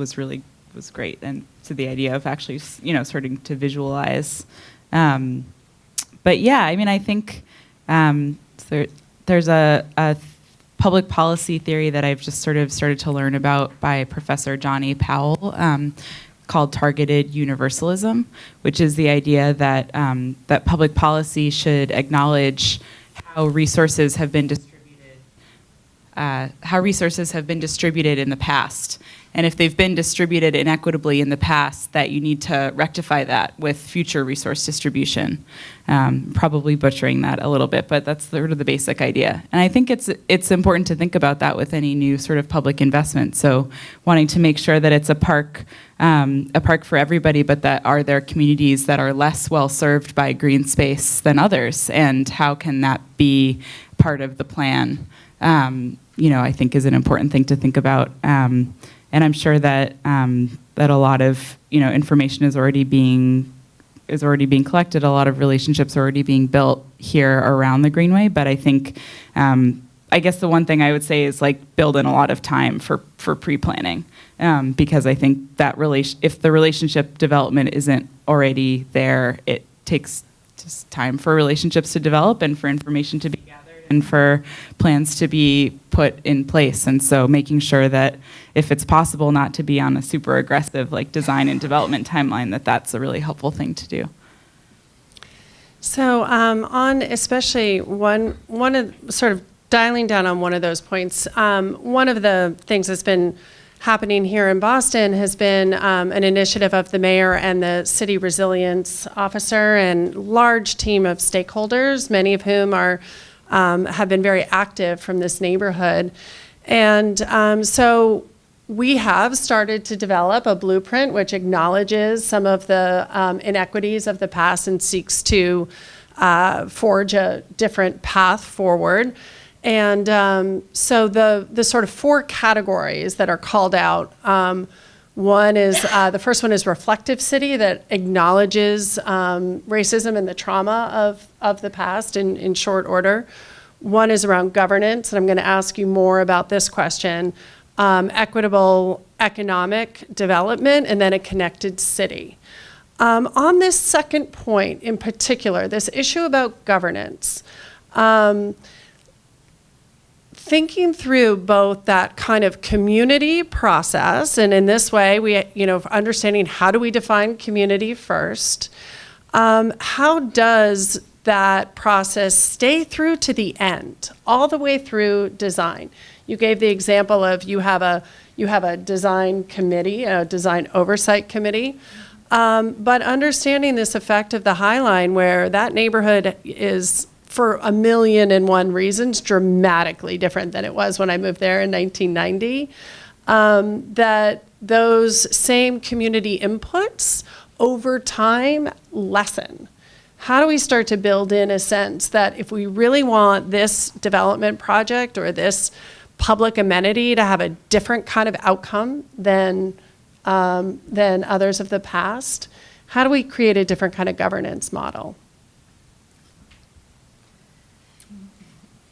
D: great, and to the idea of actually starting to visualize. But yeah, I mean, I think there's a public policy theory that I've just sort of started to learn about by Professor John A. Powell, called targeted universalism, which is the idea that that public policy should acknowledge how resources have been distributed in the past. And if they've been distributed inequitably in the past, that you need to rectify that with future resource distribution. Probably butchering that a little bit, but that's sort of the basic idea. And I think it's important to think about that with any new sort of public investment. So wanting to make sure that it's a park for everybody, but that are there communities that are less well served by green space than others, and how can that be part of the plan? I think is an important thing to think about. And I'm sure that that a lot of information is already being collected. A lot of relationships are already being built here around the Greenway. But I think, I guess the one thing I would say is build in a lot of time for pre-planning, because I think that if the relationship development isn't already there, it takes just time for relationships to develop and for information to be gathered and for plans to be put in place. And so making sure that if it's possible not to be on a super aggressive design and development timeline, that's a really helpful thing to do.
C: So on especially one of sort of dialing down on one of those points, one of the things that's been happening here in Boston has been an initiative of the mayor and the city resilience officer and large team of stakeholders, many of whom have been very active from this neighborhood. And so we have started to develop a blueprint which acknowledges some of the inequities of the past and seeks to forge a different path forward. And so the sort of 4 categories that are called out, one is, the first one is reflective city, that acknowledges racism and the trauma of the past in short order. One is around governance, and I'm going to ask you more about this question, equitable economic development, and then a connected city. On this second point in particular, this issue about governance, thinking through both that kind of community process, and in this way, we, understanding how do we define community first, how does that process stay through to the end, all the way through design? You gave the example of you have a design committee, a design oversight committee, but understanding this effect of the High Line, where that neighborhood is, for 1,000,001 reasons, dramatically different than it was when I moved there in 1990, that those same community inputs over time lessen. How do we start to build in a sense that if we really want this development project or this public amenity to have a different kind of outcome than others of the past, How do we create a different kind of governance model?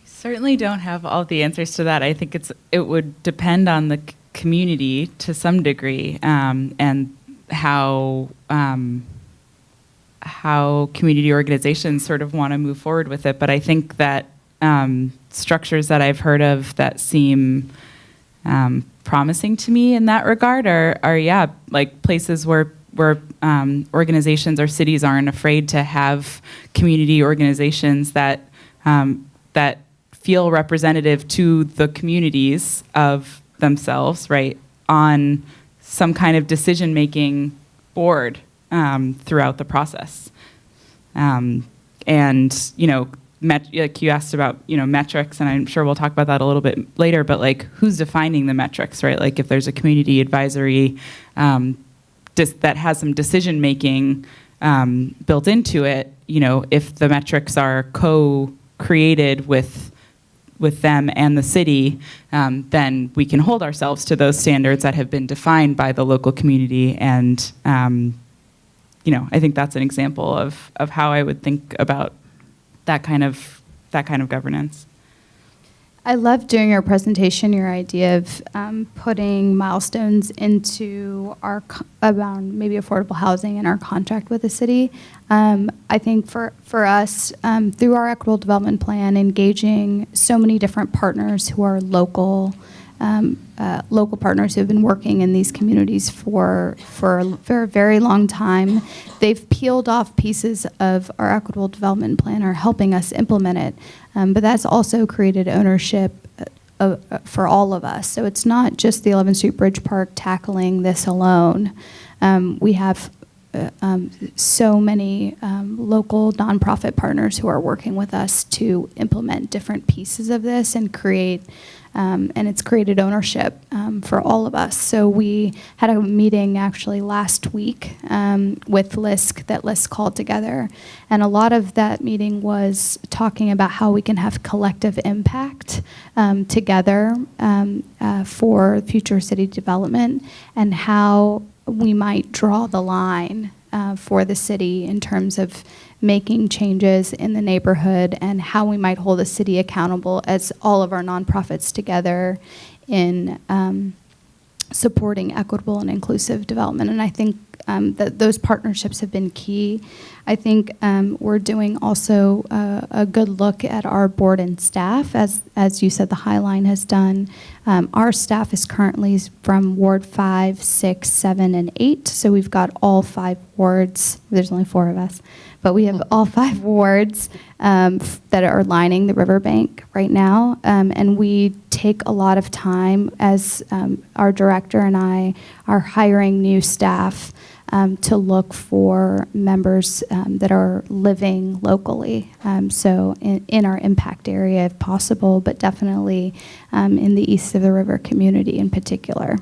D: Certainly don't have all the answers to that. I think it would depend on the community to some degree, and how community organizations sort of want to move forward with it. But I think that structures that I've heard of that seem promising to me in that regard are like places where organizations or cities aren't afraid to have community organizations that that feel representative to the communities of themselves, right, on some kind of decision-making board throughout the process. And, like you asked about, metrics, and I'm sure we'll talk about that a little bit later, but like who's defining the metrics, right? Like if there's a community advisory that has some decision-making built into it, if the metrics are co-created with them and the city, then we can hold ourselves to those standards that have been defined by the local community. And, I think that's an example of how I would think about that kind of governance.
A: I loved during your presentation your idea of putting milestones into around maybe affordable housing in our contract with the city. I think for us, through our equitable development plan, engaging so many different partners who are local partners who have been working in these communities for a very long time. They've peeled off pieces of our equitable development plan, are helping us implement it. But that's also created ownership for all of us. So it's not just the 11th Street Bridge Park tackling this alone. We have so many local nonprofit partners who are working with us to implement different pieces of this and create, and it's created ownership for all of us. So we had a meeting actually last week with LISC that LISC called together. And a lot of that meeting was talking about how we can have collective impact together for future city development, and how we might draw the line for the city in terms of making changes in the neighborhood, and how we might hold the city accountable as all of our nonprofits together in supporting equitable and inclusive development. And I think that those partnerships have been key. I think we're doing also a good look at our board and staff, as you said, the High Line has done. Our staff is currently from Ward 5, 6, 7, and 8. So we've got all 5 wards. There's only 4 of us, but we have all 5 wards that are lining the riverbank right now. And we take a lot of time, as our director and I are hiring new staff to look for members that are living locally. So in our impact area if possible, but definitely in the east of the river community in particular.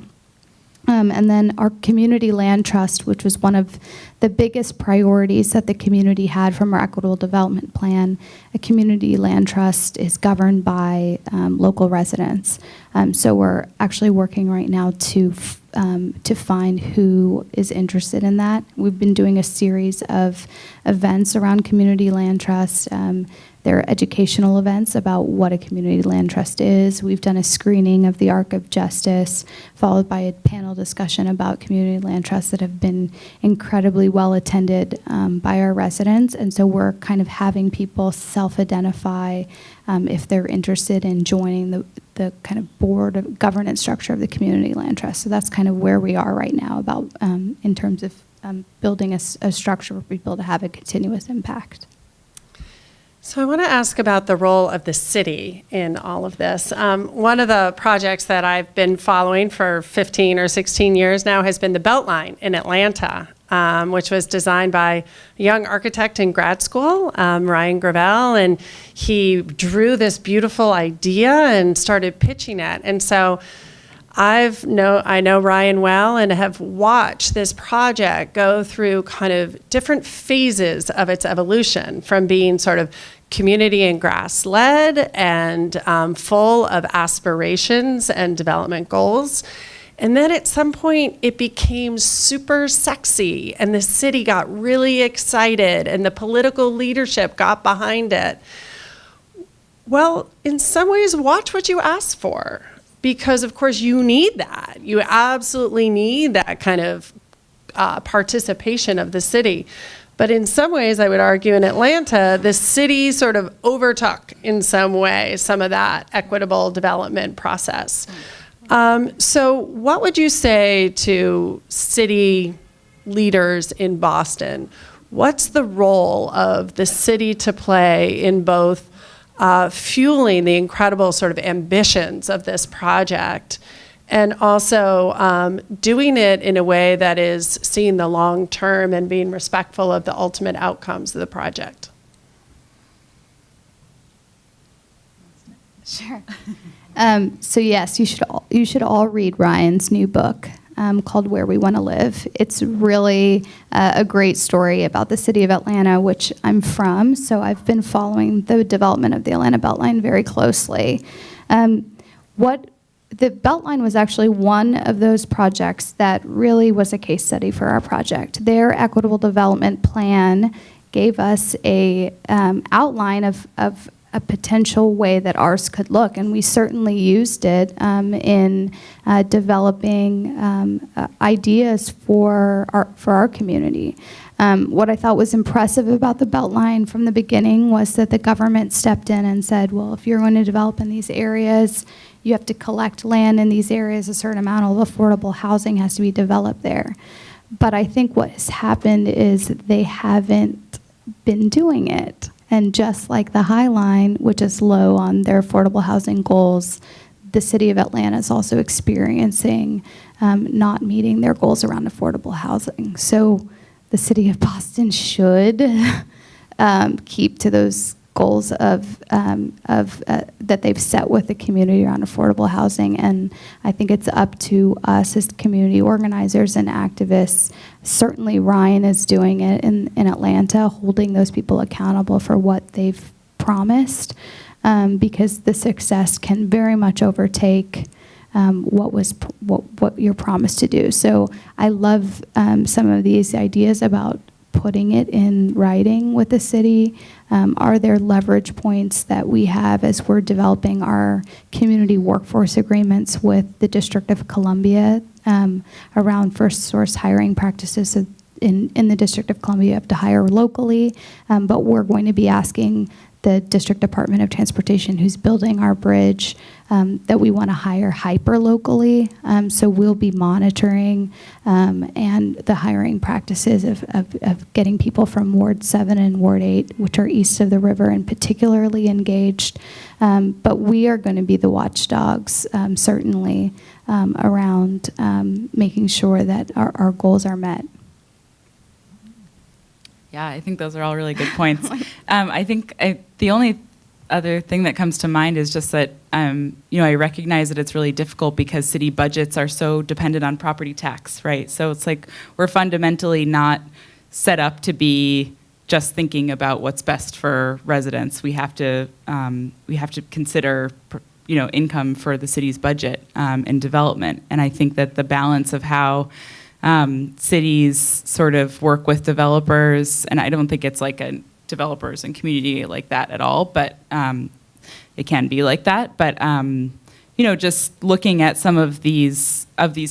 A: And then our community land trust, which was one of the biggest priorities that the community had from our equitable development plan. A community land trust is governed by local residents. So we're actually working right now to find who is interested in that. We've been doing a series of events around community land trust. There are educational events about what a community land trust is. We've done a screening of the Arc of Justice, followed by a panel discussion about community land trusts that have been incredibly well attended by our residents. And so we're kind of having people self-identify if they're interested in joining the kind of board of governance structure of the community land trust. So that's kind of where we are right now about in terms of building a structure for people to have a continuous impact.
C: So I want to ask about the role of the city in all of this. One of the projects that I've been following for 15 or 16 years now has been the Beltline in Atlanta, which was designed by a young architect in grad school, Ryan Gravel, and he drew this beautiful idea and started pitching it. And so I know Ryan well and have watched this project go through kind of different phases of its evolution, from being sort of community and grass-led and full of aspirations and development goals. And then at some point, it became super sexy, and the city got really excited, and the political leadership got behind it. Well, in some ways, watch what you ask for, because of course you need that. You absolutely need that kind of participation of the city. But in some ways, I would argue in Atlanta, the city sort of overtook in some way some of that equitable development process. So what would you say to city leaders in Boston? What's the role of the city to play in both fueling the incredible sort of ambitions of this project and also doing it in a way that is seeing the long term and being respectful of the ultimate outcomes of the project?
A: Sure. So yes, you should all read Ryan's new book called Where We Want to Live. It's really a great story about the city of Atlanta, which I'm from. So I've been following the development of the Atlanta Beltline very closely. The Beltline was actually one of those projects that really was a case study for our project. Their equitable development plan gave us a outline of a potential way that ours could look, and we certainly used it in developing ideas for our community. What I thought was impressive about the Beltline from the beginning was that the government stepped in and said, well, if you're going to develop in these areas, you have to collect land in these areas, a certain amount of affordable housing has to be developed there. But I think what has happened is they haven't been doing it. And just like the High Line, which is low on their affordable housing goals, the city of Atlanta is also experiencing not meeting their goals around affordable housing. So the city of Boston should keep to those goals of that they've set with the community around affordable housing. And I think it's up to us as community organizers and activists. Certainly Ryan is doing it in Atlanta, holding those people accountable for what they've promised, because the success can very much overtake what you're promised to do. So I love some of these ideas about putting it in writing with the city. Are there leverage points that we have as we're developing our community workforce agreements with the District of Columbia around first source hiring practices? So in the District of Columbia, you have to hire locally, but we're going to be asking the District Department of Transportation, who's building our bridge, that we want to hire hyper locally. So we'll be monitoring and the hiring practices of getting people from Ward 7 and Ward 8, which are east of the river, and particularly engaged. But we are going to be the watchdogs, certainly, around making sure that our goals are met.
D: Yeah, I think those are all really good points. I think the only other thing that comes to mind is just that, I recognize that it's really difficult because city budgets are so dependent on property tax, right? So it's like we're fundamentally not set up to be just thinking about what's best for residents. We have to consider, income for the city's budget and development. And I think that the balance of how cities sort of work with developers, and I don't think it's like a developers and community like that at all, but it can be like that. But just looking at some of these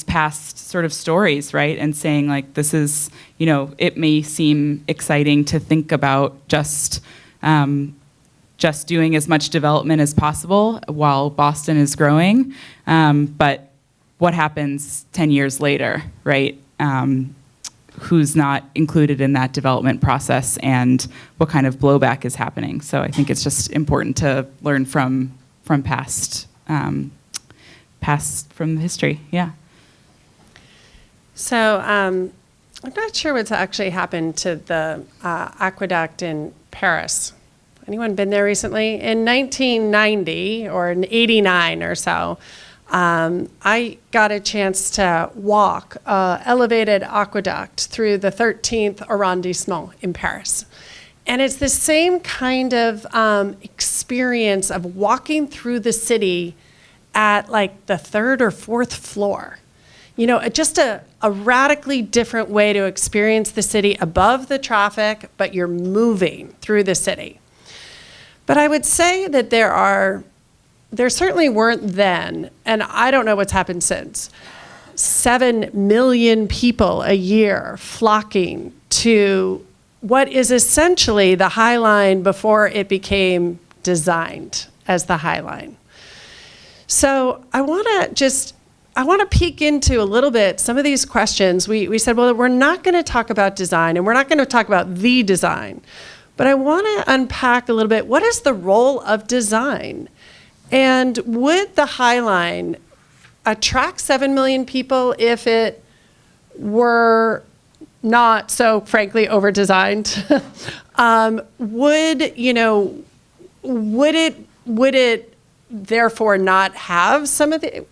D: past sort of stories, right, and saying like this is, it may seem exciting to think about just doing as much development as possible while Boston is growing, but what happens 10 years later, right? Who's not included in that development process and what kind of blowback is happening. So I think it's just important to learn from past from history. Yeah.
C: So I'm not sure what's actually happened to the aqueduct in Paris. Anyone been there recently? In 1990 or in 89 or so, I got a chance to walk elevated aqueduct through the 13th arrondissement in Paris. And it's the same kind of experience of walking through the city at like the third or fourth floor. just a radically different way to experience the city above the traffic, but you're moving through the city. But I would say that there certainly weren't then, and I don't know what's happened since, 7 million people a year flocking to what is essentially the High Line before it became designed as the High Line. So I want to peek into a little bit some of these questions. We said, well, we're not going to talk about design, and we're not going to talk about the design. But I want to unpack a little bit, what is the role of design? And would the High Line attract 7 million people if it were not so, frankly, over-designed? Would it therefore not have some of the...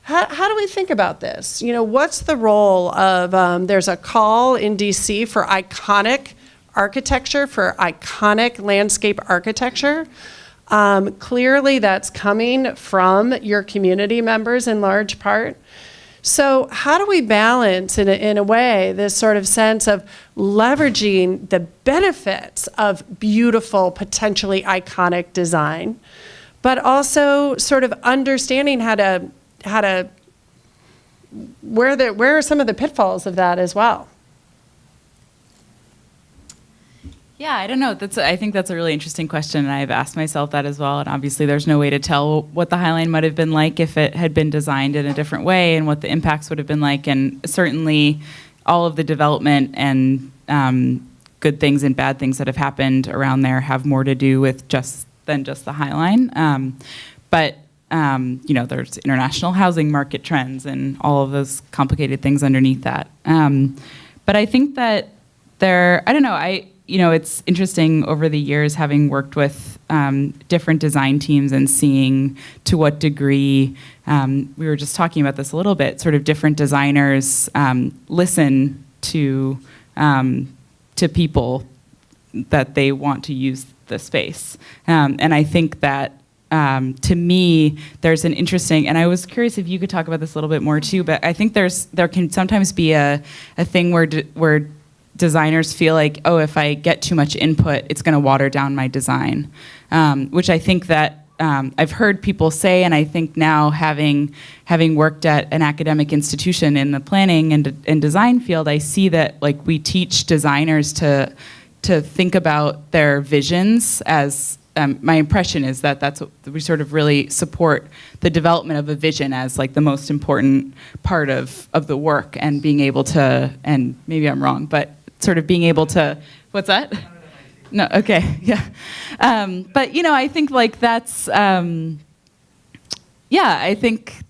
C: How do we think about this? What's the role of, there's a call in DC for iconic architecture, for iconic landscape architecture. Clearly that's coming from your community members in large part. So how do we balance in a way this sort of sense of leveraging the benefits of beautiful, potentially iconic design, but also sort of understanding where are some of the pitfalls of that as well?
D: Yeah, I don't know. I think that's a really interesting question, and I've asked myself that as well. And obviously, there's no way to tell what the High Line might have been like if it had been designed in a different way, and what the impacts would have been like. And certainly, all of the development and good things and bad things that have happened around there have more to do with than just the High Line. But there's international housing market trends and all of those complicated things underneath that. But I think that it's interesting over the years, having worked with different design teams and seeing to what degree, we were just talking about this a little bit, sort of different designers listen to people that they want to use the space. And I think that to me, there's an interesting, and I was curious if you could talk about this a little bit more too, but I think there can sometimes be a thing where designers feel like, oh, if I get too much input, it's going to water down my design, which I think that I've heard people say, and I think now having worked at an academic institution in the planning and design field, I see that like we teach designers to think about their visions as, my impression is that that's what we sort of really support the development of a vision as like the most important part of the work, and being able to, and maybe I'm wrong, but sort of being able to, what's that? No, okay, yeah. But, I think like that's, I think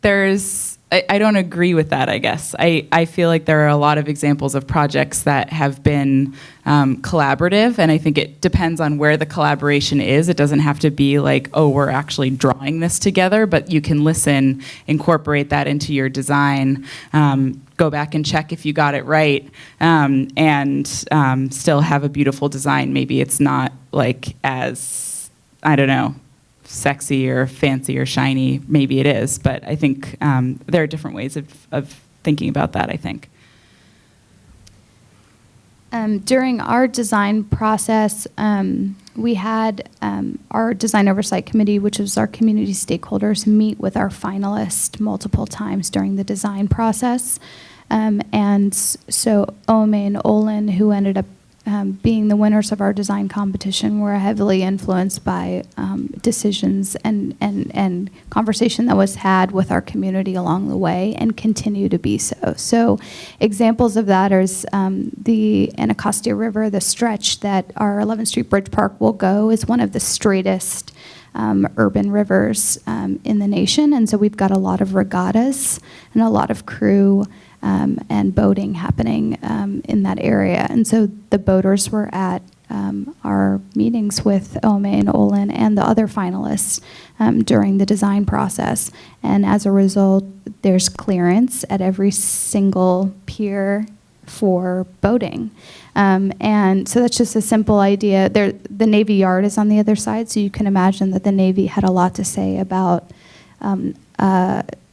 D: I don't agree with that, I guess. I feel like there are a lot of examples of projects that have been collaborative, and I think it depends on where the collaboration is. It doesn't have to be like, oh, we're actually drawing this together, but you can listen, incorporate that into your design, go back and check if you got it right, and still have a beautiful design. Maybe it's not like as, I don't know, sexy or fancy or shiny. Maybe it is, but I think there are different ways of thinking about that, I think.
A: During our design process, we had our design oversight committee, which was our community stakeholders, meet with our finalists multiple times during the design process. And so Ome and Olin, who ended up being the winners of our design competition, were heavily influenced by decisions and conversation that was had with our community along the way, and continue to be so. So examples of that is the Anacostia River, the stretch that our 11th Street Bridge Park will go, is one of the straightest urban rivers in the nation. And so we've got a lot of regattas and a lot of crew and boating happening in that area. And so the boaters were at our meetings with Ome and Olin and the other finalists during the design process. And as a result, there's clearance at every single pier for boating. And so that's just a simple idea. The Navy Yard is on the other side, so you can imagine that the Navy had a lot to say about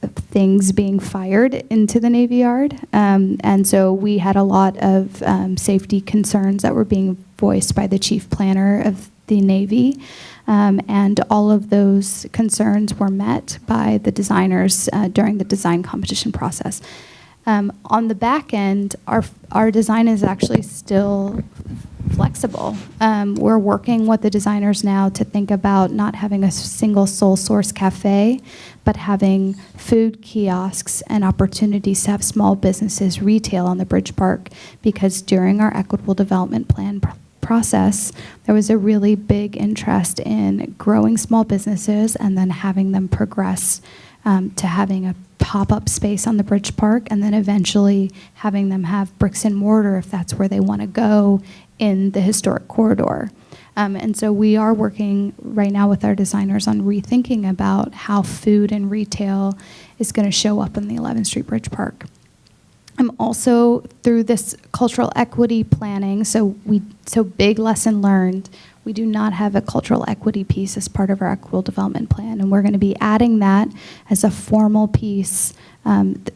A: things being fired into the Navy Yard. And so we had a lot of safety concerns that were being voiced by the chief planner of the Navy. And all of those concerns were met by the designers during the design competition process. On the back end, our design is actually still flexible. We're working with the designers now to think about not having a single sole source cafe, but having food kiosks and opportunities to have small businesses retail on the Bridge Park, because during our equitable development plan process, there was a really big interest in growing small businesses and then having them progress to having a pop-up space on the Bridge Park, and then eventually having them have bricks and mortar if that's where they want to go in the historic corridor. And so we are working right now with our designers on rethinking about how food and retail is going to show up in the 11th Street Bridge Park. I'm also, through this cultural equity planning, so big lesson learned, we do not have a cultural equity piece as part of our equitable development plan, and we're going to be adding that as a formal piece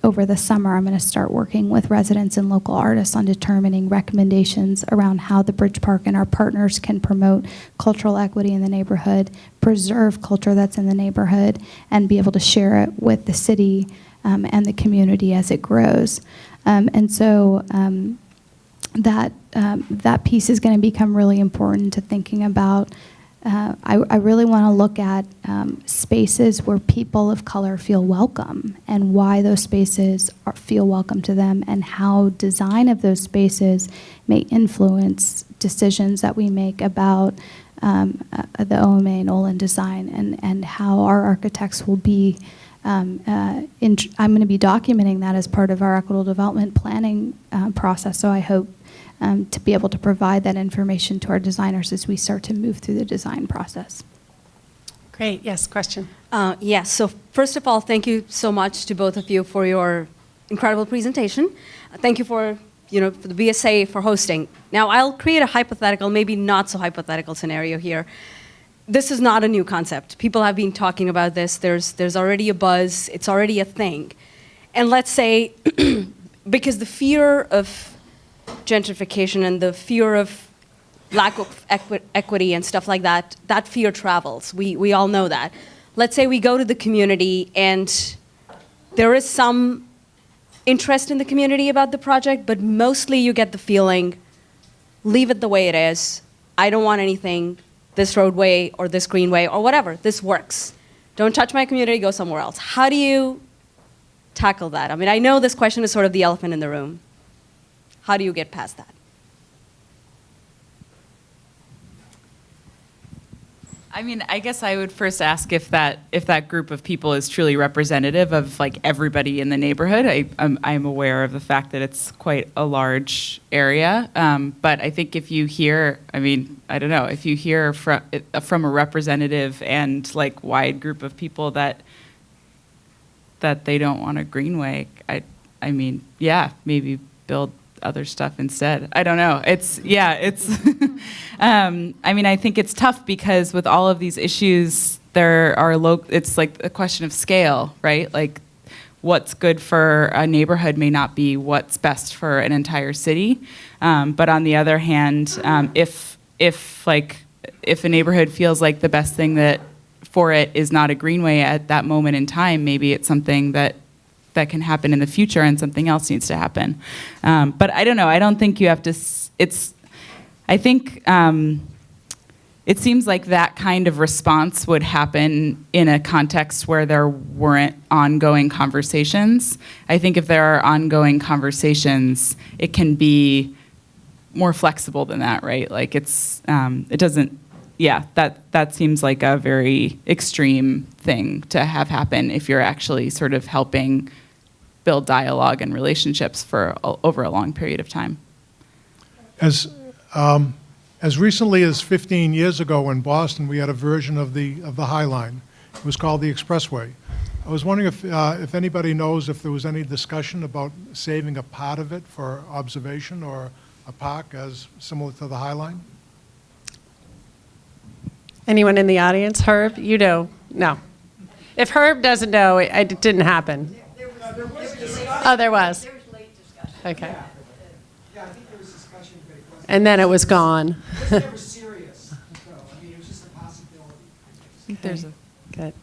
A: over the summer. I'm going to start working with residents and local artists on determining recommendations around how the Bridge Park and our partners can promote cultural equity in the neighborhood, preserve culture that's in the neighborhood, and be able to share it with the city and the community as it grows. And so that piece is going to become really important to thinking about. I really want to look at spaces where people of color feel welcome and why those spaces feel welcome to them, and how design of those spaces may influence decisions that we make about the OMA and Olin design, and how our architects will be. I'm going to be documenting that as part of our equitable development planning process, so I hope to be able to provide that information to our designers as we start to move through the design process.
C: Great. Yes, question.
E: Yes, so first of all, thank you so much to both of you for your incredible presentation. Thank you for the BSA for hosting. Now, I'll create a hypothetical, maybe not so hypothetical scenario here. This is not a new concept. People have been talking about this. There's already a buzz. It's already a thing. And let's say, because the fear of gentrification and the fear of lack of equity and stuff like that, that fear travels. We all know that. Let's say we go to the community and there is some interest in the community about the project, but mostly you get the feeling, leave it the way it is. I don't want anything, this roadway or this greenway or whatever, this works. Don't touch my community, go somewhere else. How do you tackle that? I mean, I know this question is sort of the elephant in the room. How do you get past that?
D: I mean, I guess I would first ask if that group of people is truly representative of like everybody in the neighborhood. I'm aware of the fact that it's quite a large area, but I think if you hear, I mean, I don't know, if you hear from a representative and like wide group of people that they don't want a greenway, I mean, yeah, maybe build other stuff instead. I don't know. It's I mean, I think it's tough because with all of these issues, it's like a question of scale, right? Like what's good for a neighborhood may not be what's best for an entire city. But on the other hand, if a neighborhood feels like the best thing that for it is not a greenway at that moment in time, maybe it's something that can happen in the future and something else needs to happen. But I don't know. I don't think you have to, I think it seems like that kind of response would happen in a context where there weren't ongoing conversations. I think if there are ongoing conversations, it can be more flexible than that, right? Like it doesn't, yeah, that seems like a very extreme thing to have happen if you're actually sort of helping build dialogue and relationships for over a long period of time.
F: As recently as 15 years ago in Boston, we had a version of the High Line. It was called the Expressway. I was wondering if anybody knows if there was any discussion about saving a part of it for observation or a park as similar to the High Line?
C: Anyone in the audience? Herb, you know? No. If Herb doesn't know, it didn't happen. Oh, there was. Okay.
G: Yeah, I think there was discussion, but it wasn't.
C: And then it was gone.
G: It was never serious, so, I mean, it was just a possibility.
D: I think there's a
C: Good.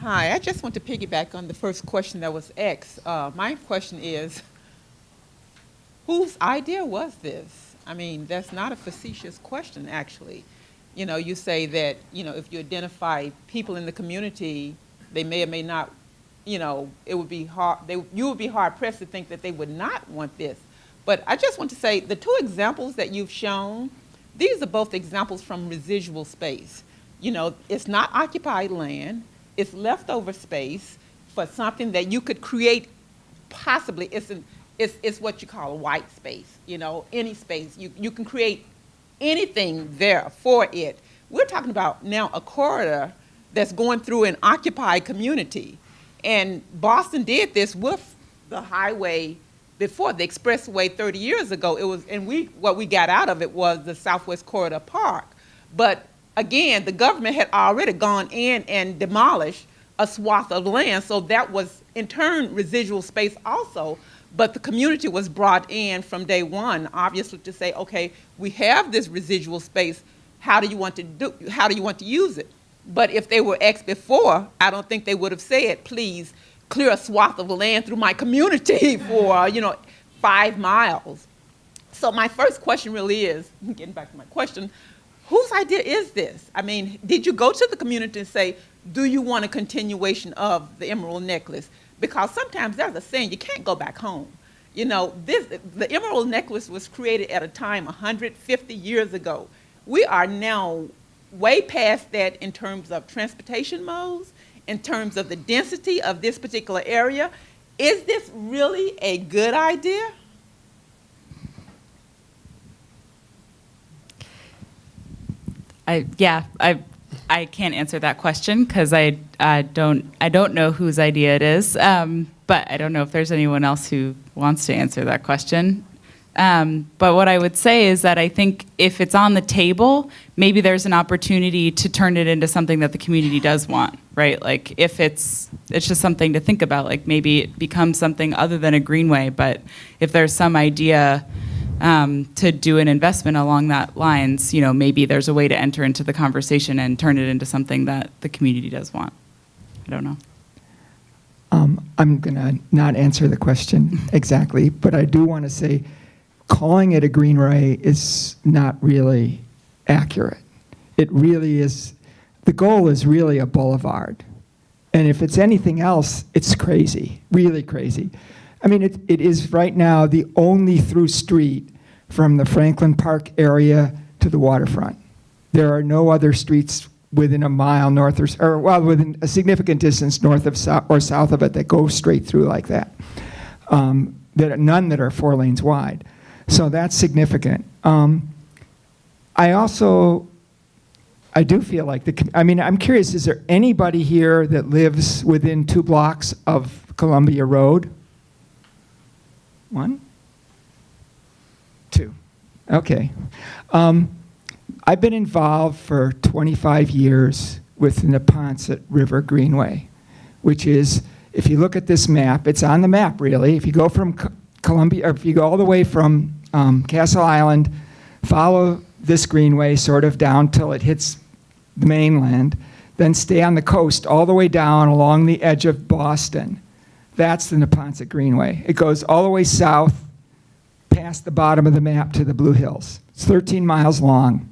H: Hi, I just want to piggyback on the first question that was asked. My question is, whose idea was this? I mean, that's not a facetious question, actually. You know, you say that, you know, if you identify people in the community, they may or may not, you know, it would be hard, you would be hard pressed to think that they would not want this. But I just want to say, the two examples that you've shown, these are both examples from residual space. You know, it's not occupied land, it's leftover space for something that you could create, possibly, it's what you call a white space, you know, any space. You can create anything there for it. We're talking about now a corridor that's going through an occupied community. And Boston did this with the highway before, the expressway 30 years ago. It was, and what we got out of it was the Southwest Corridor Park. But again, the government had already gone in and demolished a swath of land, so that was in turn residual space also. But the community was brought in from day one, obviously, to say, okay, we have this residual space. How do you want to use it? But if they were asked before, I don't think they would have said, please clear a swath of land through my community for, 5 miles. So my first question really is, getting back to my question, whose idea is this? I mean, did you go to the community and say, do you want a continuation of the Emerald Necklace? Because sometimes there's a saying, you can't go back home. You know, the Emerald Necklace was created at a time 150 years ago. We are now way past that in terms of transportation modes, in terms of the density of this particular area. Is this really a good idea?
D: I can't answer that question because I don't know whose idea it is, but I don't know if there's anyone else who wants to answer that question. But what I would say is that I think if it's on the table, maybe there's an opportunity to turn it into something that the community does want, right? Like if it's just something to think about, like maybe it becomes something other than a greenway, but if there's some idea to do an investment along that lines, maybe there's a way to enter into the conversation and turn it into something that the community does want. I don't know.
I: I'm going to not answer the question exactly, but I do want to say calling it a greenway is not really accurate. It really is, the goal is really a boulevard. And if it's anything else, it's crazy, really crazy. I mean, it is right now the only through street from the Franklin Park area to the waterfront. There are no other streets within a mile north or within a significant distance north of or south of it that go straight through like that. None that are 4 lanes wide. So that's significant. I do feel like I'm curious, is there anybody here that lives within 2 blocks of Columbia Road? 1? 2. Okay. I've been involved for 25 years with the Anacostia River Greenway, which is, if you look at this map, it's on the map really. If you go from Columbia, or if you go all the way from Castle Island, follow this greenway sort of down till it hits the mainland, then stay on the coast all the way down along the edge of Boston. That's the Anacostia Greenway. It goes all the way south, past the bottom of the map to the Blue Hills. It's 13 miles long.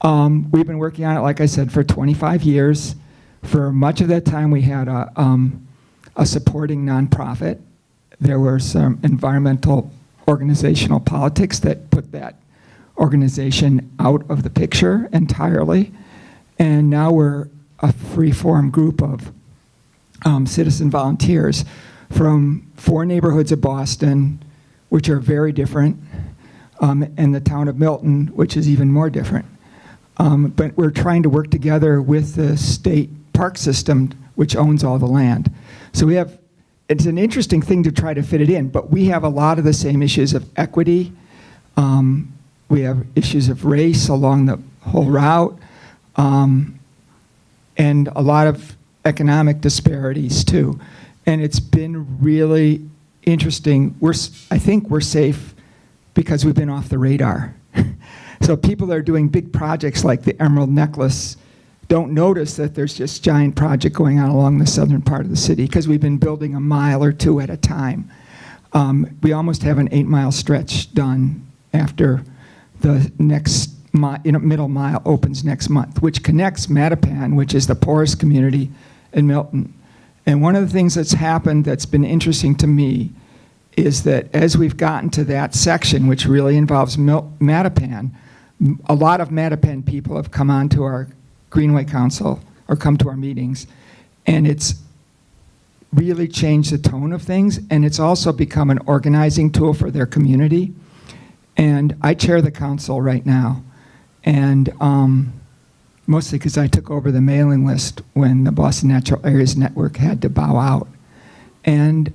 I: We've been working on it, like I said, for 25 years. For much of that time, we had a supporting nonprofit. There were some environmental organizational politics that put that organization out of the picture entirely. And now we're a free-form group of citizen volunteers from 4 neighborhoods of Boston, which are very different, and the town of Milton, which is even more different. But we're trying to work together with the state park system, which owns all the land. So it's an interesting thing to try to fit it in, but we have a lot of the same issues of equity. We have issues of race along the whole route. and a lot of economic disparities too. And it's been really interesting. I think we're safe because we've been off the radar. So people that are doing big projects like the Emerald Necklace don't notice that there's this giant project going on along the southern part of the city because we've been building a mile or two at a time. We almost have an 8-mile stretch done after the next middle mile opens next month, which connects Mattapan, which is the poorest community in Milton. And one of the things that's happened that's been interesting to me is that as we've gotten to that section, which really involves Mattapan, a lot of Mattapan people have come on to our Greenway Council or come to our meetings, and it's really changed the tone of things, and it's also become an organizing tool for their community. And I chair the council right now, and mostly because I took over the mailing list when the Boston Natural Areas Network had to bow out. And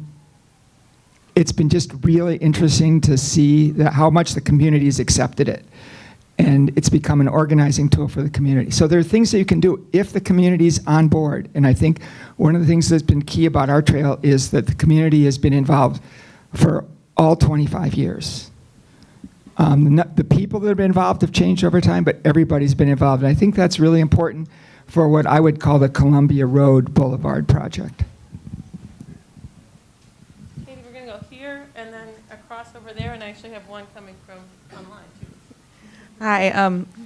I: it's been just really interesting to see how much the community has accepted it. And it's become an organizing tool for the community. So there are things that you can do if the community's on board. And I think one of the things that's been key about our trail is that the community has been involved for all 25 years. The people that have been involved have changed over time, but everybody's been involved. And I think that's really important for what I would call the Columbia Road Boulevard project.
J: Katie, we're going to go here and then across over there, and I actually have one coming from online, too.
K: Hi,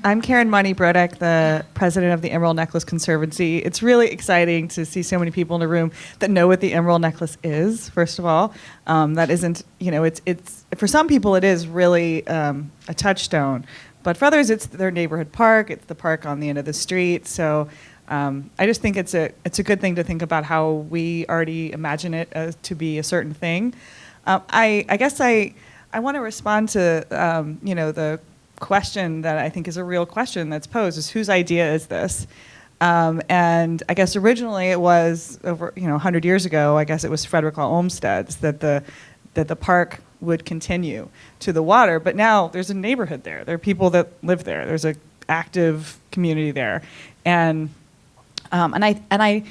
K: I'm Karen Money-Brodek, the president of the Emerald Necklace Conservancy. It's really exciting to see so many people in the room that know what the Emerald Necklace is, first of all. That isn't, it's for some people it is really a touchstone, but for others it's their neighborhood park, it's the park on the end of the street. So I just think it's a good thing to think about how we already imagine it to be a certain thing. I guess I want to respond to, the question that I think is a real question that's posed is whose idea is this? And I guess originally it was over 100 years ago. I guess it was Frederick Olmsted's that the park would continue to the water. But now there's a neighborhood there. There are people that live there. There's an active community there, and I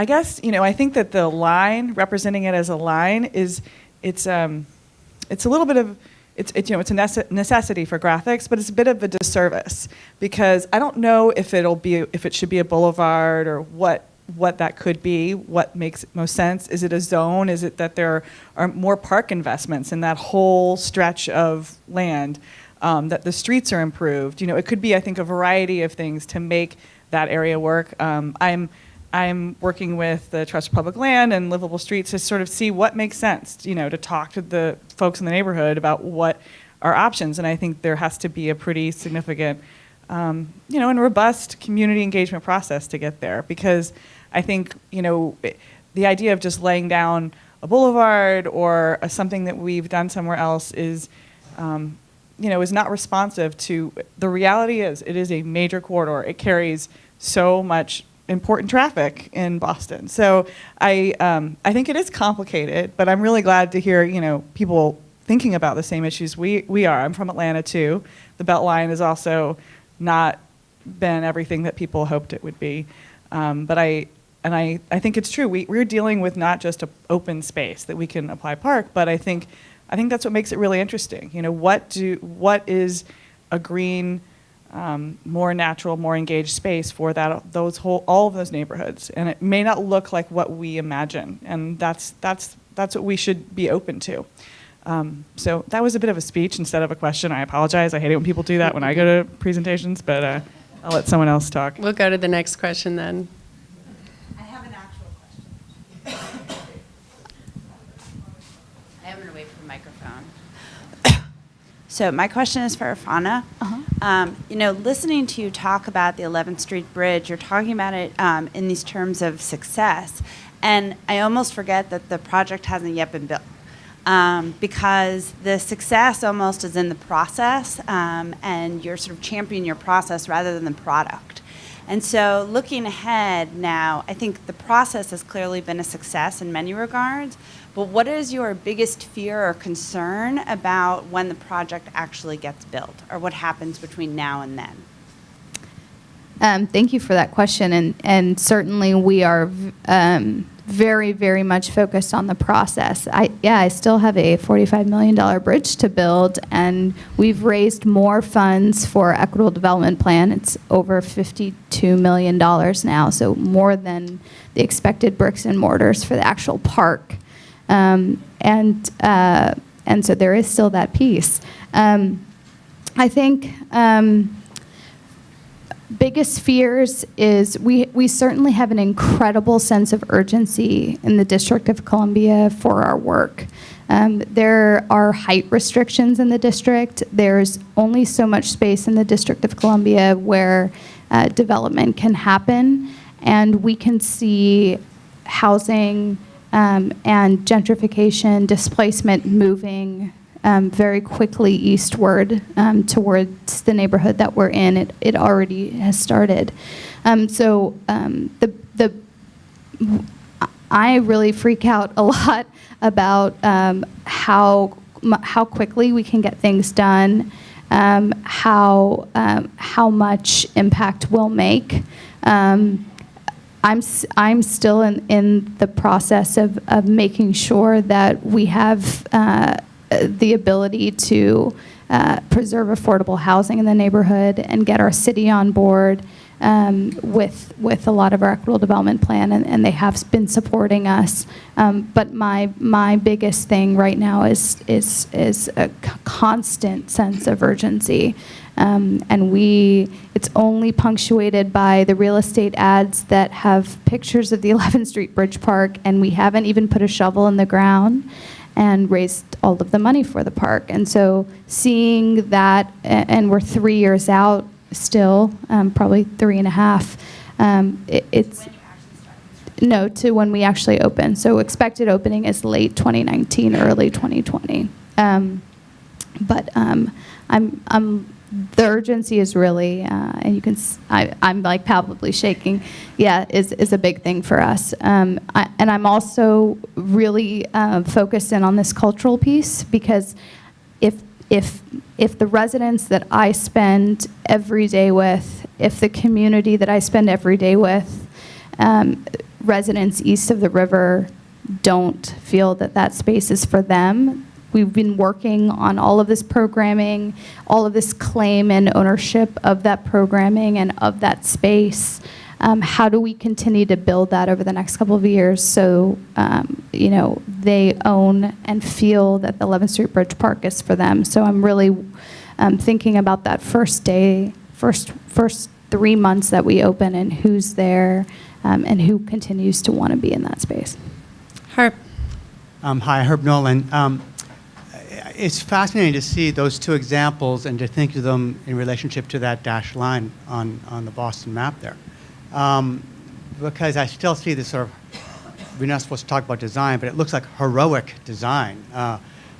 K: guess I think that the line representing it as a line is it's a little bit of it's a necessity for graphics, but it's a bit of a disservice because I don't know if it should be a boulevard or what that could be, what makes most sense. Is it a zone? Is it that there are more park investments in that whole stretch of land, that the streets are improved? It could be, I think, a variety of things to make that area work. I'm working with the Trust for Public Land and Livable Streets to sort of see what makes sense, to talk to the folks in the neighborhood about what are options. And I think there has to be a pretty significant, and robust community engagement process to get there. Because I think, the idea of just laying down a boulevard or something that we've done somewhere else is not responsive to the reality. It is a major corridor. It carries so much important traffic in Boston. So I think it is complicated, but I'm really glad to hear people thinking about the same issues we are. I'm from Atlanta too. The Beltline has also not been everything that people hoped it would be. But I think it's true. We're dealing with not just an open space that we can apply park, but I think that's what makes it really interesting. What is a green, more natural, more engaged space for all of those neighborhoods, and it may not look like what we imagine, and that's what we should be open to. So that was a bit of a speech instead of a question. I apologize. I hate it when people do that when I go to presentations, but I'll let someone else talk.
C: We'll go to the next question then.
L: I have an actual question. I am going to wait for the microphone. So my question is for Afana. Listening to you talk about the 11th Street Bridge, you're talking about it in these terms of success. And I almost forget that the project hasn't yet been built. Because the success almost is in the process, and you're sort of championing your process rather than the product. And so looking ahead now, I think the process has clearly been a success in many regards, but what is your biggest fear or concern about when the project actually gets built, or what happens between now and then?
A: Thank you for that question, and certainly we are very, very much focused on the process. I still have a $45 million bridge to build, and we've raised more funds for equitable development plan. It's over $52 million now, so more than the expected bricks and mortars for the actual park. And so there is still that piece. I think biggest fears is we certainly have an incredible sense of urgency in the District of Columbia for our work. There are height restrictions in the district. There's only so much space in the District of Columbia where development can happen, and we can see housing and gentrification, displacement moving very quickly eastward towards the neighborhood that we're in. It already has started. I really freak out a lot about how quickly we can get things done, how much impact we'll make. I'm still in the process of making sure that we have the ability to preserve affordable housing in the neighborhood and get our city on board with a lot of our equitable development plan, and they have been supporting us. But my biggest thing right now is a constant sense of urgency. And it's only punctuated by the real estate ads that have pictures of the 11th Street Bridge Park, and we haven't even put a shovel in the ground and raised all of the money for the park. And so seeing that, and we're 3 years out still, probably 3.5, it's no, to when we actually open. So expected opening is late 2019, early 2020. The urgency is really, and you can, I'm like palpably shaking, is a big thing for us. And I'm also really focused in on this cultural piece, because if the residents that I spend every day with, if the community that I spend every day with, residents east of the river don't feel that that space is for them. We've been working on all of this programming, all of this claim and ownership of that programming and of that space. How do we continue to build that over the next couple of years so they own and feel that the 11th Street Bridge Park is for them? So I'm really thinking about that first 3 months that we open, and who's there and who continues to want to be in that space.
C: Herb.
G: Hi, Herb Nolan. It's fascinating to see those two examples and to think of them in relationship to that dashed line on the Boston map there. Because I still see this sort of, we're not supposed to talk about design, but it looks like heroic design.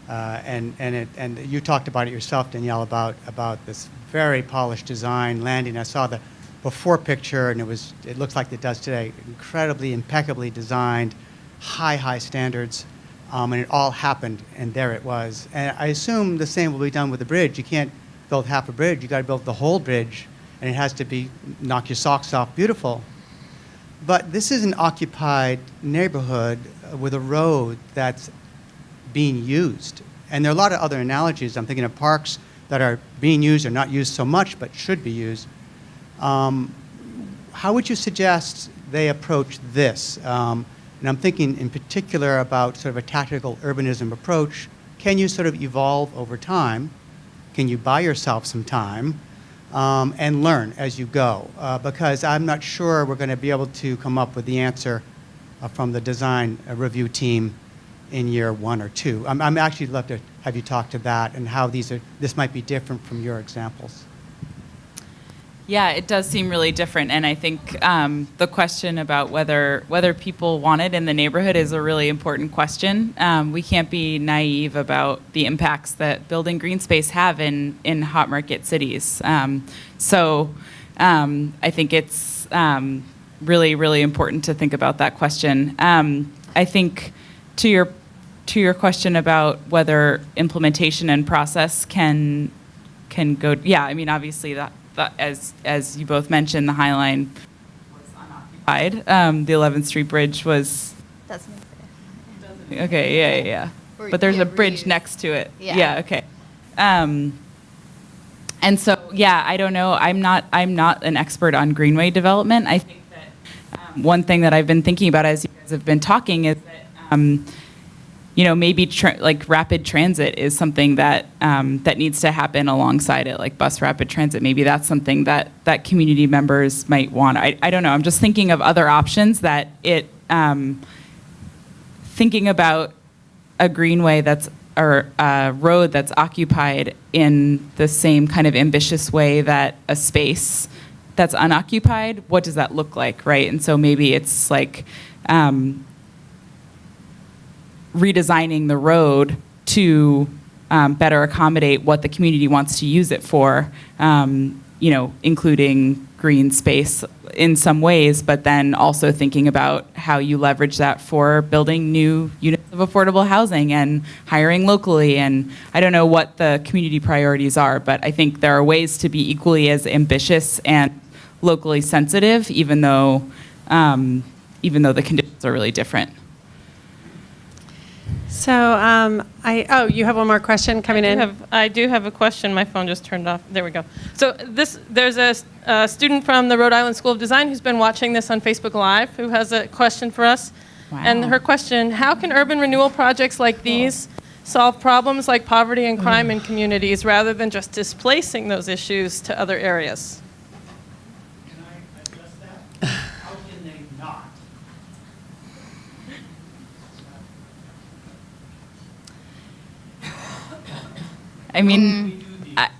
G: And you talked about it yourself, Danielle, about this very polished design landing. I saw the before picture, and it looks like it does today. Incredibly, impeccably designed, high standards. And it all happened, and there it was. And I assume the same will be done with the bridge. You can't build half a bridge. You got to build the whole bridge, and it has to be knock your socks off beautiful. But this is an occupied neighborhood with a road that's being used. And there are a lot of other analogies. I'm thinking of parks that are being used or not used so much, but should be used. How would you suggest they approach this? And I'm thinking in particular about sort of a tactical urbanism approach. Can you sort of evolve over time? Can you buy yourself some time and learn as you go? Because I'm not sure we're going to be able to come up with the answer from the design review team in year 1 or 2. I'm actually love to have you talk to that and how this might be different from your examples.
D: Yeah, it does seem really different, and I think the question about whether people want it in the neighborhood is a really important question. We can't be naive about the impacts that building green space have in hot market cities. So I think it's really, really important to think about that question. I think to your question about whether implementation and process can go, yeah, I mean, obviously as you both mentioned, the High Line was unoccupied. The 11th Street Bridge was.
A: Doesn't
D: Okay, yeah. But there's a bridge next to it.
A: Yeah.
D: Okay. And so, yeah, I don't know. I'm not an expert on greenway development. I think that one thing that I've been thinking about as you guys have been talking is that, maybe like rapid transit is something that that needs to happen alongside it, like bus rapid transit. Maybe that's something that community members might want. I don't know. I'm just thinking of other options that thinking about a greenway or a road that's occupied in the same kind of ambitious way that a space that's unoccupied, what does that look like, right? And so maybe it's like redesigning the road to better accommodate what the community wants to use it for, including green space in some ways, but then also thinking about how you leverage that for building new units of affordable housing and hiring locally. And I don't know what the community priorities are, but I think there are ways to be equally as ambitious and locally sensitive, even though the conditions are really different.
C: So, you have one more question coming in?
J: I do have a question. My phone just turned off. There we go. So there's a student from the Rhode Island School of Design who's been watching this on Facebook Live who has a question for us.
D: Wow.
J: And her question, how can urban renewal projects like these solve problems like poverty and crime in communities rather than just displacing those issues to other areas?
G: Can I address that? How can they not?
D: I mean,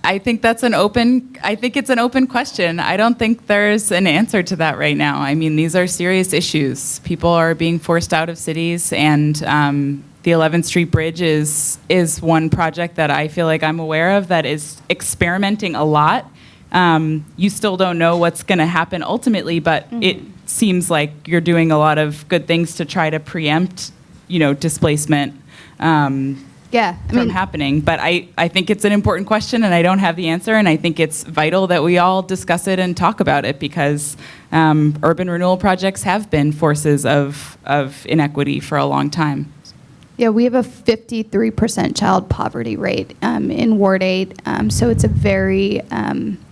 D: I think it's an open question. I don't think there's an answer to that right now. I mean, these are serious issues. People are being forced out of cities, and the 11th Street Bridge is one project that I feel like I'm aware of that is experimenting a lot. You still don't know what's going to happen ultimately, but it seems like you're doing a lot of good things to try to preempt, displacement. From happening. But I think it's an important question, and I don't have the answer, and I think it's vital that we all discuss it and talk about it, because urban renewal projects have been forces of inequity for a long time.
A: Yeah, we have a 53% child poverty rate in Ward 8, so it's a very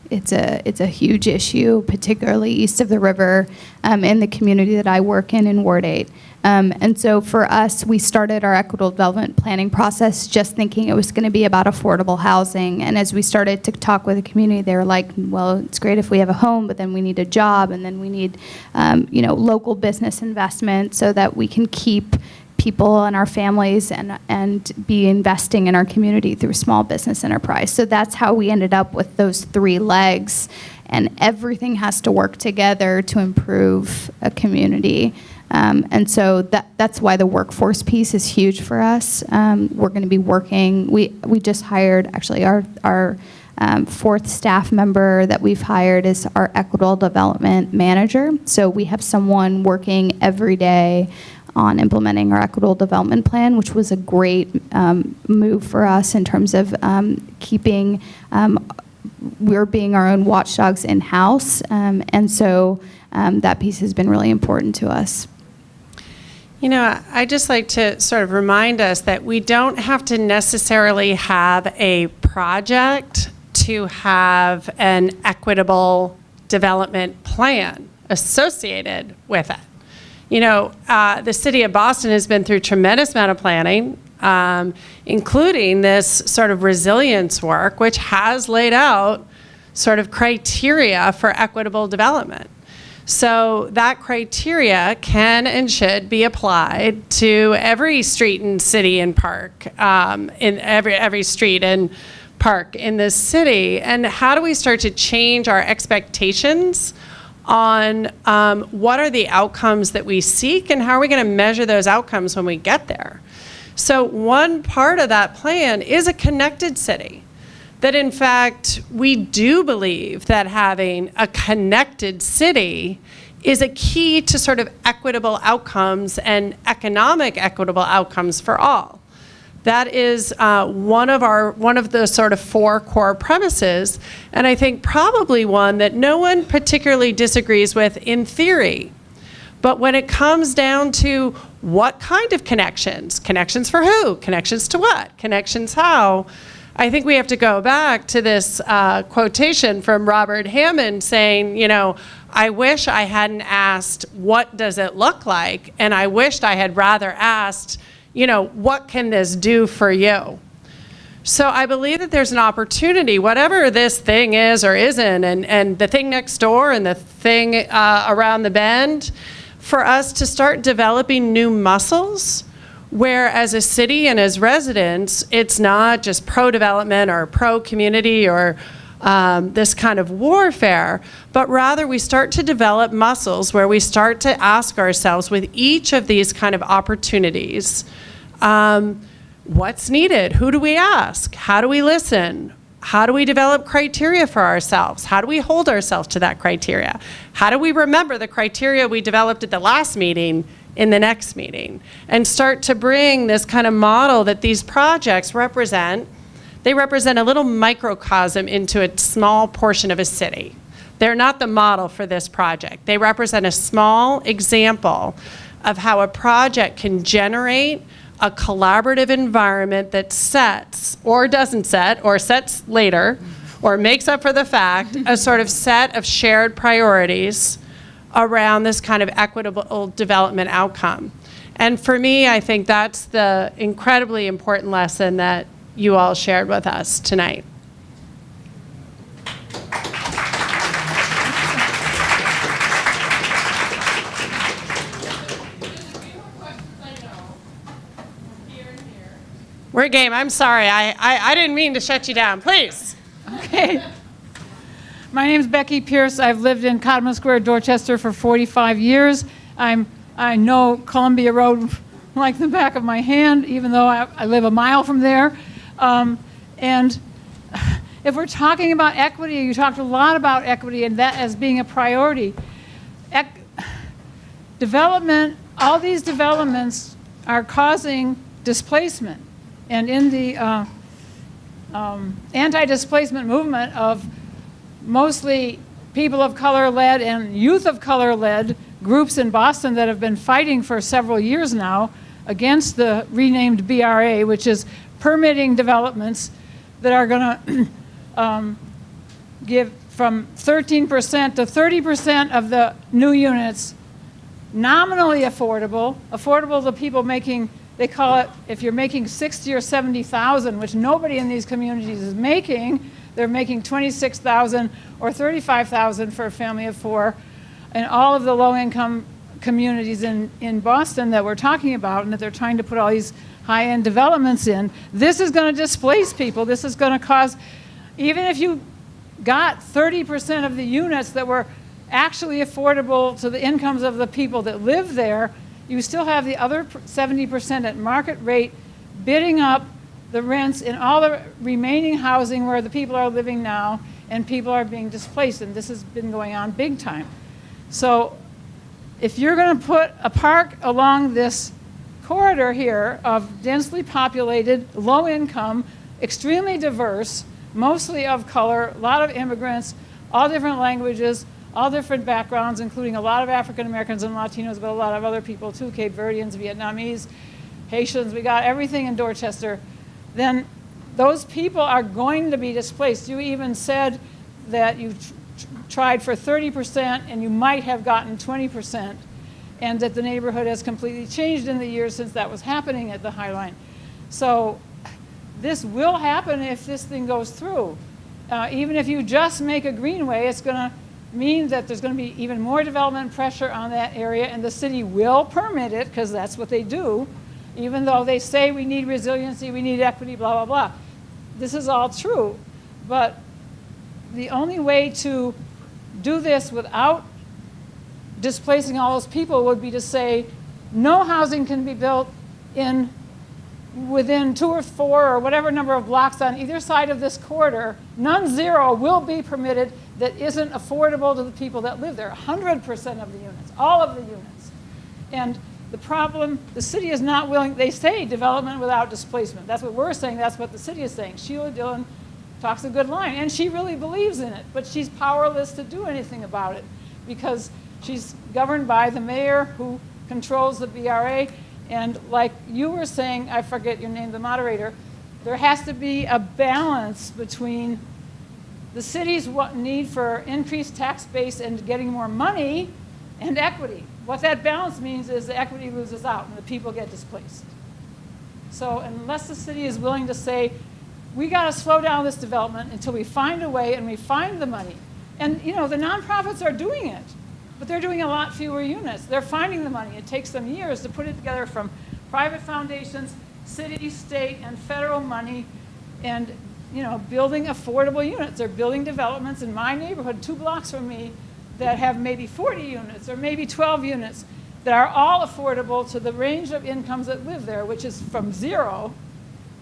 A: it's a huge issue, particularly east of the river in the community that I work in Ward 8. And so for us, we started our equitable development planning process just thinking it was going to be about affordable housing. And as we started to talk with the community, they were like, well, it's great if we have a home, but then we need a job, and then we need local business investment so that we can keep people and our families and be investing in our community through small business enterprise. So that's how we ended up with those three legs, and everything has to work together to improve a community. And so that's why the workforce piece is huge for us. We're going to be working, we just hired, actually our fourth staff member that we've hired is our equitable development manager. So we have someone working every day on implementing our equitable development plan, which was a great move for us in terms of keeping, we're being our own watchdogs in-house. And so that piece has been really important to us.
C: I'd just like to sort of remind us that we don't have to necessarily have a project to have an equitable development plan associated with it. The city of Boston has been through a tremendous amount of planning, including this sort of resilience work, which has laid out sort of criteria for equitable development. So that criteria can and should be applied to every street and city and park, in every street and park in this city. And how do we start to change our expectations on what are the outcomes that we seek, and how are we going to measure those outcomes when we get there? So one part of that plan is a connected city. That in fact, we do believe that having a connected city is a key to sort of equitable outcomes and economic equitable outcomes for all. That is one of the sort of 4 core premises, and I think probably one that no one particularly disagrees with in theory. But when it comes down to what kind of connections, connections for who, connections to what, connections how, I think we have to go back to this quotation from Robert Hammond saying, you know, I wish I hadn't asked, what does it look like? And I wished I had rather asked, you know, what can this do for you? So I believe that there's an opportunity, whatever this thing is or isn't, and the thing next door and the thing around the bend, for us to start developing new muscles where as a city and as residents, it's not just pro-development or pro-community or this kind of warfare, but rather we start to develop muscles where we start to ask ourselves with each of these kind of opportunities, what's needed? Who do we ask? How do we listen? How do we develop criteria for ourselves? How do we hold ourselves to that criteria? How do we remember the criteria we developed at the last meeting in the next meeting? And start to bring this kind of model that these projects represent. They represent a little microcosm into a small portion of a city. They're not the model for this project. They represent a small example of how a project can generate a collaborative environment that sets, or doesn't set, or sets later, or makes up for the fact, a sort of set of shared priorities around this kind of equitable development outcome. And for me, I think that's the incredibly important lesson that you all shared with us tonight. We're game. I'm sorry. I didn't mean to shut you down. Please.
M: Okay. My name's Becky Pierce. I've lived in Cotman Square, Dorchester for 45 years. I know Columbia Road like the back of my hand, even though I live a mile from there. And if we're talking about equity, you talked a lot about equity and that as being a priority. Development, all these developments are causing displacement. And in the anti-displacement movement of mostly people of color-led and youth of color-led groups in Boston that have been fighting for several years now against the renamed BRA, which is permitting developments that are going to give from 13% to 30% of the new units nominally affordable to people making, they call it, if you're making 60 or 70,000, which nobody in these communities is making, they're making 26,000 or 35,000 for a family of 4. And all of the low-income communities in Boston that we're talking about and that they're trying to put all these high-end developments in, this is going to displace people. This is going to cause, even if you got 30% of the units that were actually affordable to the incomes of the people that live there, you still have the other 70% at market rate bidding up the rents in all the remaining housing where the people are living now and people are being displaced, and this has been going on big time. So if you're going to put a park along this corridor here of densely populated, low income, extremely diverse, mostly of color, a lot of immigrants, all different languages, all different backgrounds, including a lot of African Americans and Latinos, but a lot of other people too, Cape Verdeans, Vietnamese, Haitians, we got everything in Dorchester, then those people are going to be displaced. You even said that you tried for 30% and you might have gotten 20%, and that the neighborhood has completely changed in the years since that was happening at the High Line. So this will happen if this thing goes through. Even if you just make a greenway, it's going to mean that there's going to be even more development pressure on that area, and the city will permit it because that's what they do, even though they say we need resiliency, we need equity, blah, blah, blah. This is all true, but the only way to do this without displacing all those people would be to say no housing can be built within 2 or 4 or whatever number of blocks on either side of this corridor. None, zero, will be permitted that isn't affordable to the people that live there. 100% of the units, all of the units. And The problem, the city is not willing, they say development without displacement. That's what we're saying, that's what the city is saying. Sheila Dillon talks a good line, and she really believes in it, but she's powerless to do anything about it because she's governed by the mayor who controls the BRA, and like you were saying, I forget your name, the moderator, there has to be a balance between the city's need for increased tax base and getting more money and equity. What that balance means is the equity loses out and the people get displaced. So unless the city is willing to say, we got to slow down this development until we find a way and we find the money. And you know, the nonprofits are doing it, but they're doing a lot fewer units. They're finding the money. It takes them years to put it together from private foundations, city, state, and federal money, and you know, building affordable units. They're building developments in my neighborhood, 2 blocks from me, that have maybe 40 units or maybe 12 units that are all affordable to the range of incomes that live there, which is from 0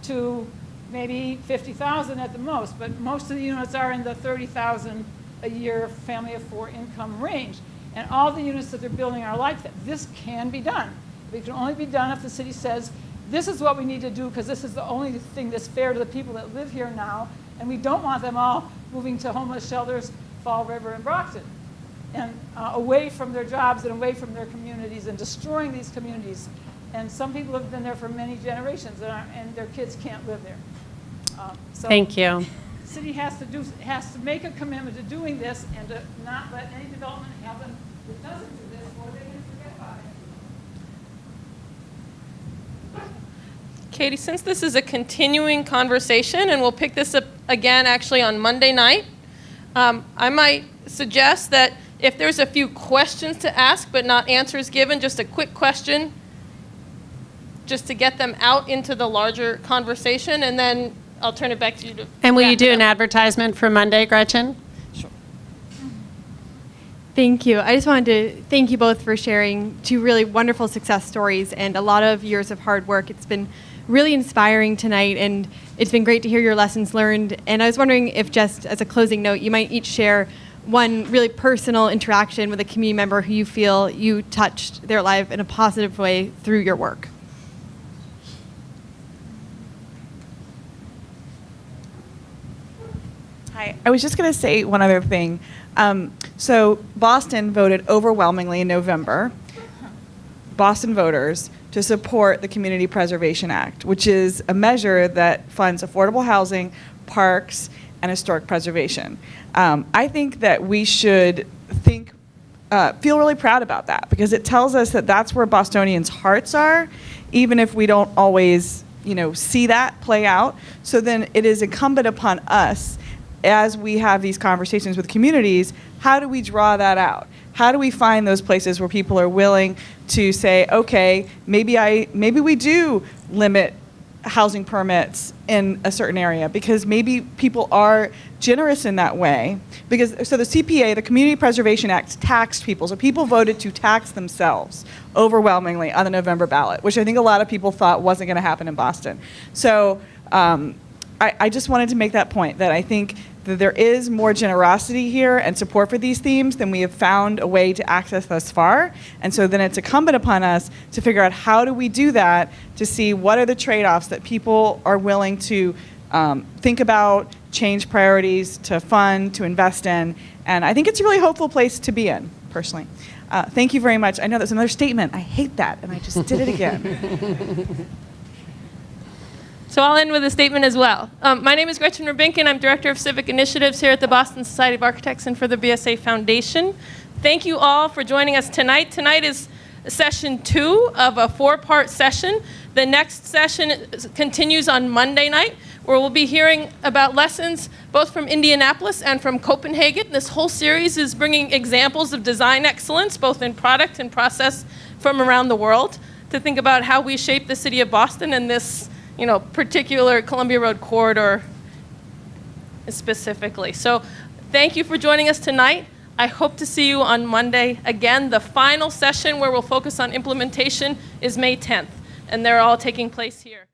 M: to maybe 50,000 at the most. But most of the units are in the 30,000 a year family of 4 income range. And all the units that they're building are like that. This can be done. It can only be done if the city says, this is what we need to do because this is the only thing that's fair to the people that live here now, and we don't want them all moving to homeless shelters, Fall River, and Brockton, and away from their jobs and away from their communities and destroying these communities. And some people have been there for many generations and their kids can't live there. So
C: Thank you.
M: the city has to make a commitment to doing this and to not let any development happen that doesn't do this, or they're going to forget about it.
J: Katie, since this is a continuing conversation, and we'll pick this up again actually on Monday night, I might suggest that if there's a few questions to ask but not answers given, just a quick question, just to get them out into the larger conversation, and then I'll turn it back to you to
C: And will you
J: wrap
C: do
J: it
C: an
J: up.
C: advertisement for Monday, Gretchen?
N: Thank you. I just wanted to thank you both for sharing 2 really wonderful success stories and a lot of years of hard work. It's been really inspiring tonight, and it's been great to hear your lessons learned. And I was wondering if, just as a closing note, you might each share one really personal interaction with a community member who you feel you touched their life in a positive way through your work.
K: Hi, I was just going to say one other thing. So Boston voted overwhelmingly in November, Boston voters, to support the Community Preservation Act, which is a measure that funds affordable housing, parks, and historic preservation. I think that we should feel really proud about that because it tells us that that's where Bostonians' hearts are, even if we don't always, see that play out. So then it is incumbent upon us, as we have these conversations with communities, how do we draw that out? How do we find those places where people are willing to say, okay, maybe we do limit housing permits in a certain area because maybe people are generous in that way. So the CPA, the Community Preservation Act, taxed people. So people voted to tax themselves overwhelmingly on the November ballot, which I think a lot of people thought wasn't going to happen in Boston. So I just wanted to make that point, that I think that there is more generosity here and support for these themes than we have found a way to access thus far. And so then it's incumbent upon us to figure out how do we do that, to see what are the trade-offs that people are willing to think about, change priorities, to fund, to invest in. And I think it's a really hopeful place to be in, personally. Thank you very much. I know that's another statement. I hate that, and I just did it again.
J: So I'll end with a statement as well. My name is Gretchen Rubinkin. I'm Director of Civic Initiatives here at the Boston Society of Architects and for the BSA Foundation. Thank you all for joining us tonight. Tonight is session 2 of a 4-part session. The next session continues on Monday night, where we'll be hearing about lessons both from Indianapolis and from Copenhagen. This whole series is bringing examples of design excellence, both in product and process, from around the world, to think about how we shape the city of Boston and this particular Columbia Road corridor specifically. So thank you for joining us tonight. I hope to see you on Monday. Again, the final session where we'll focus on implementation is May 10th, and they're all taking place here.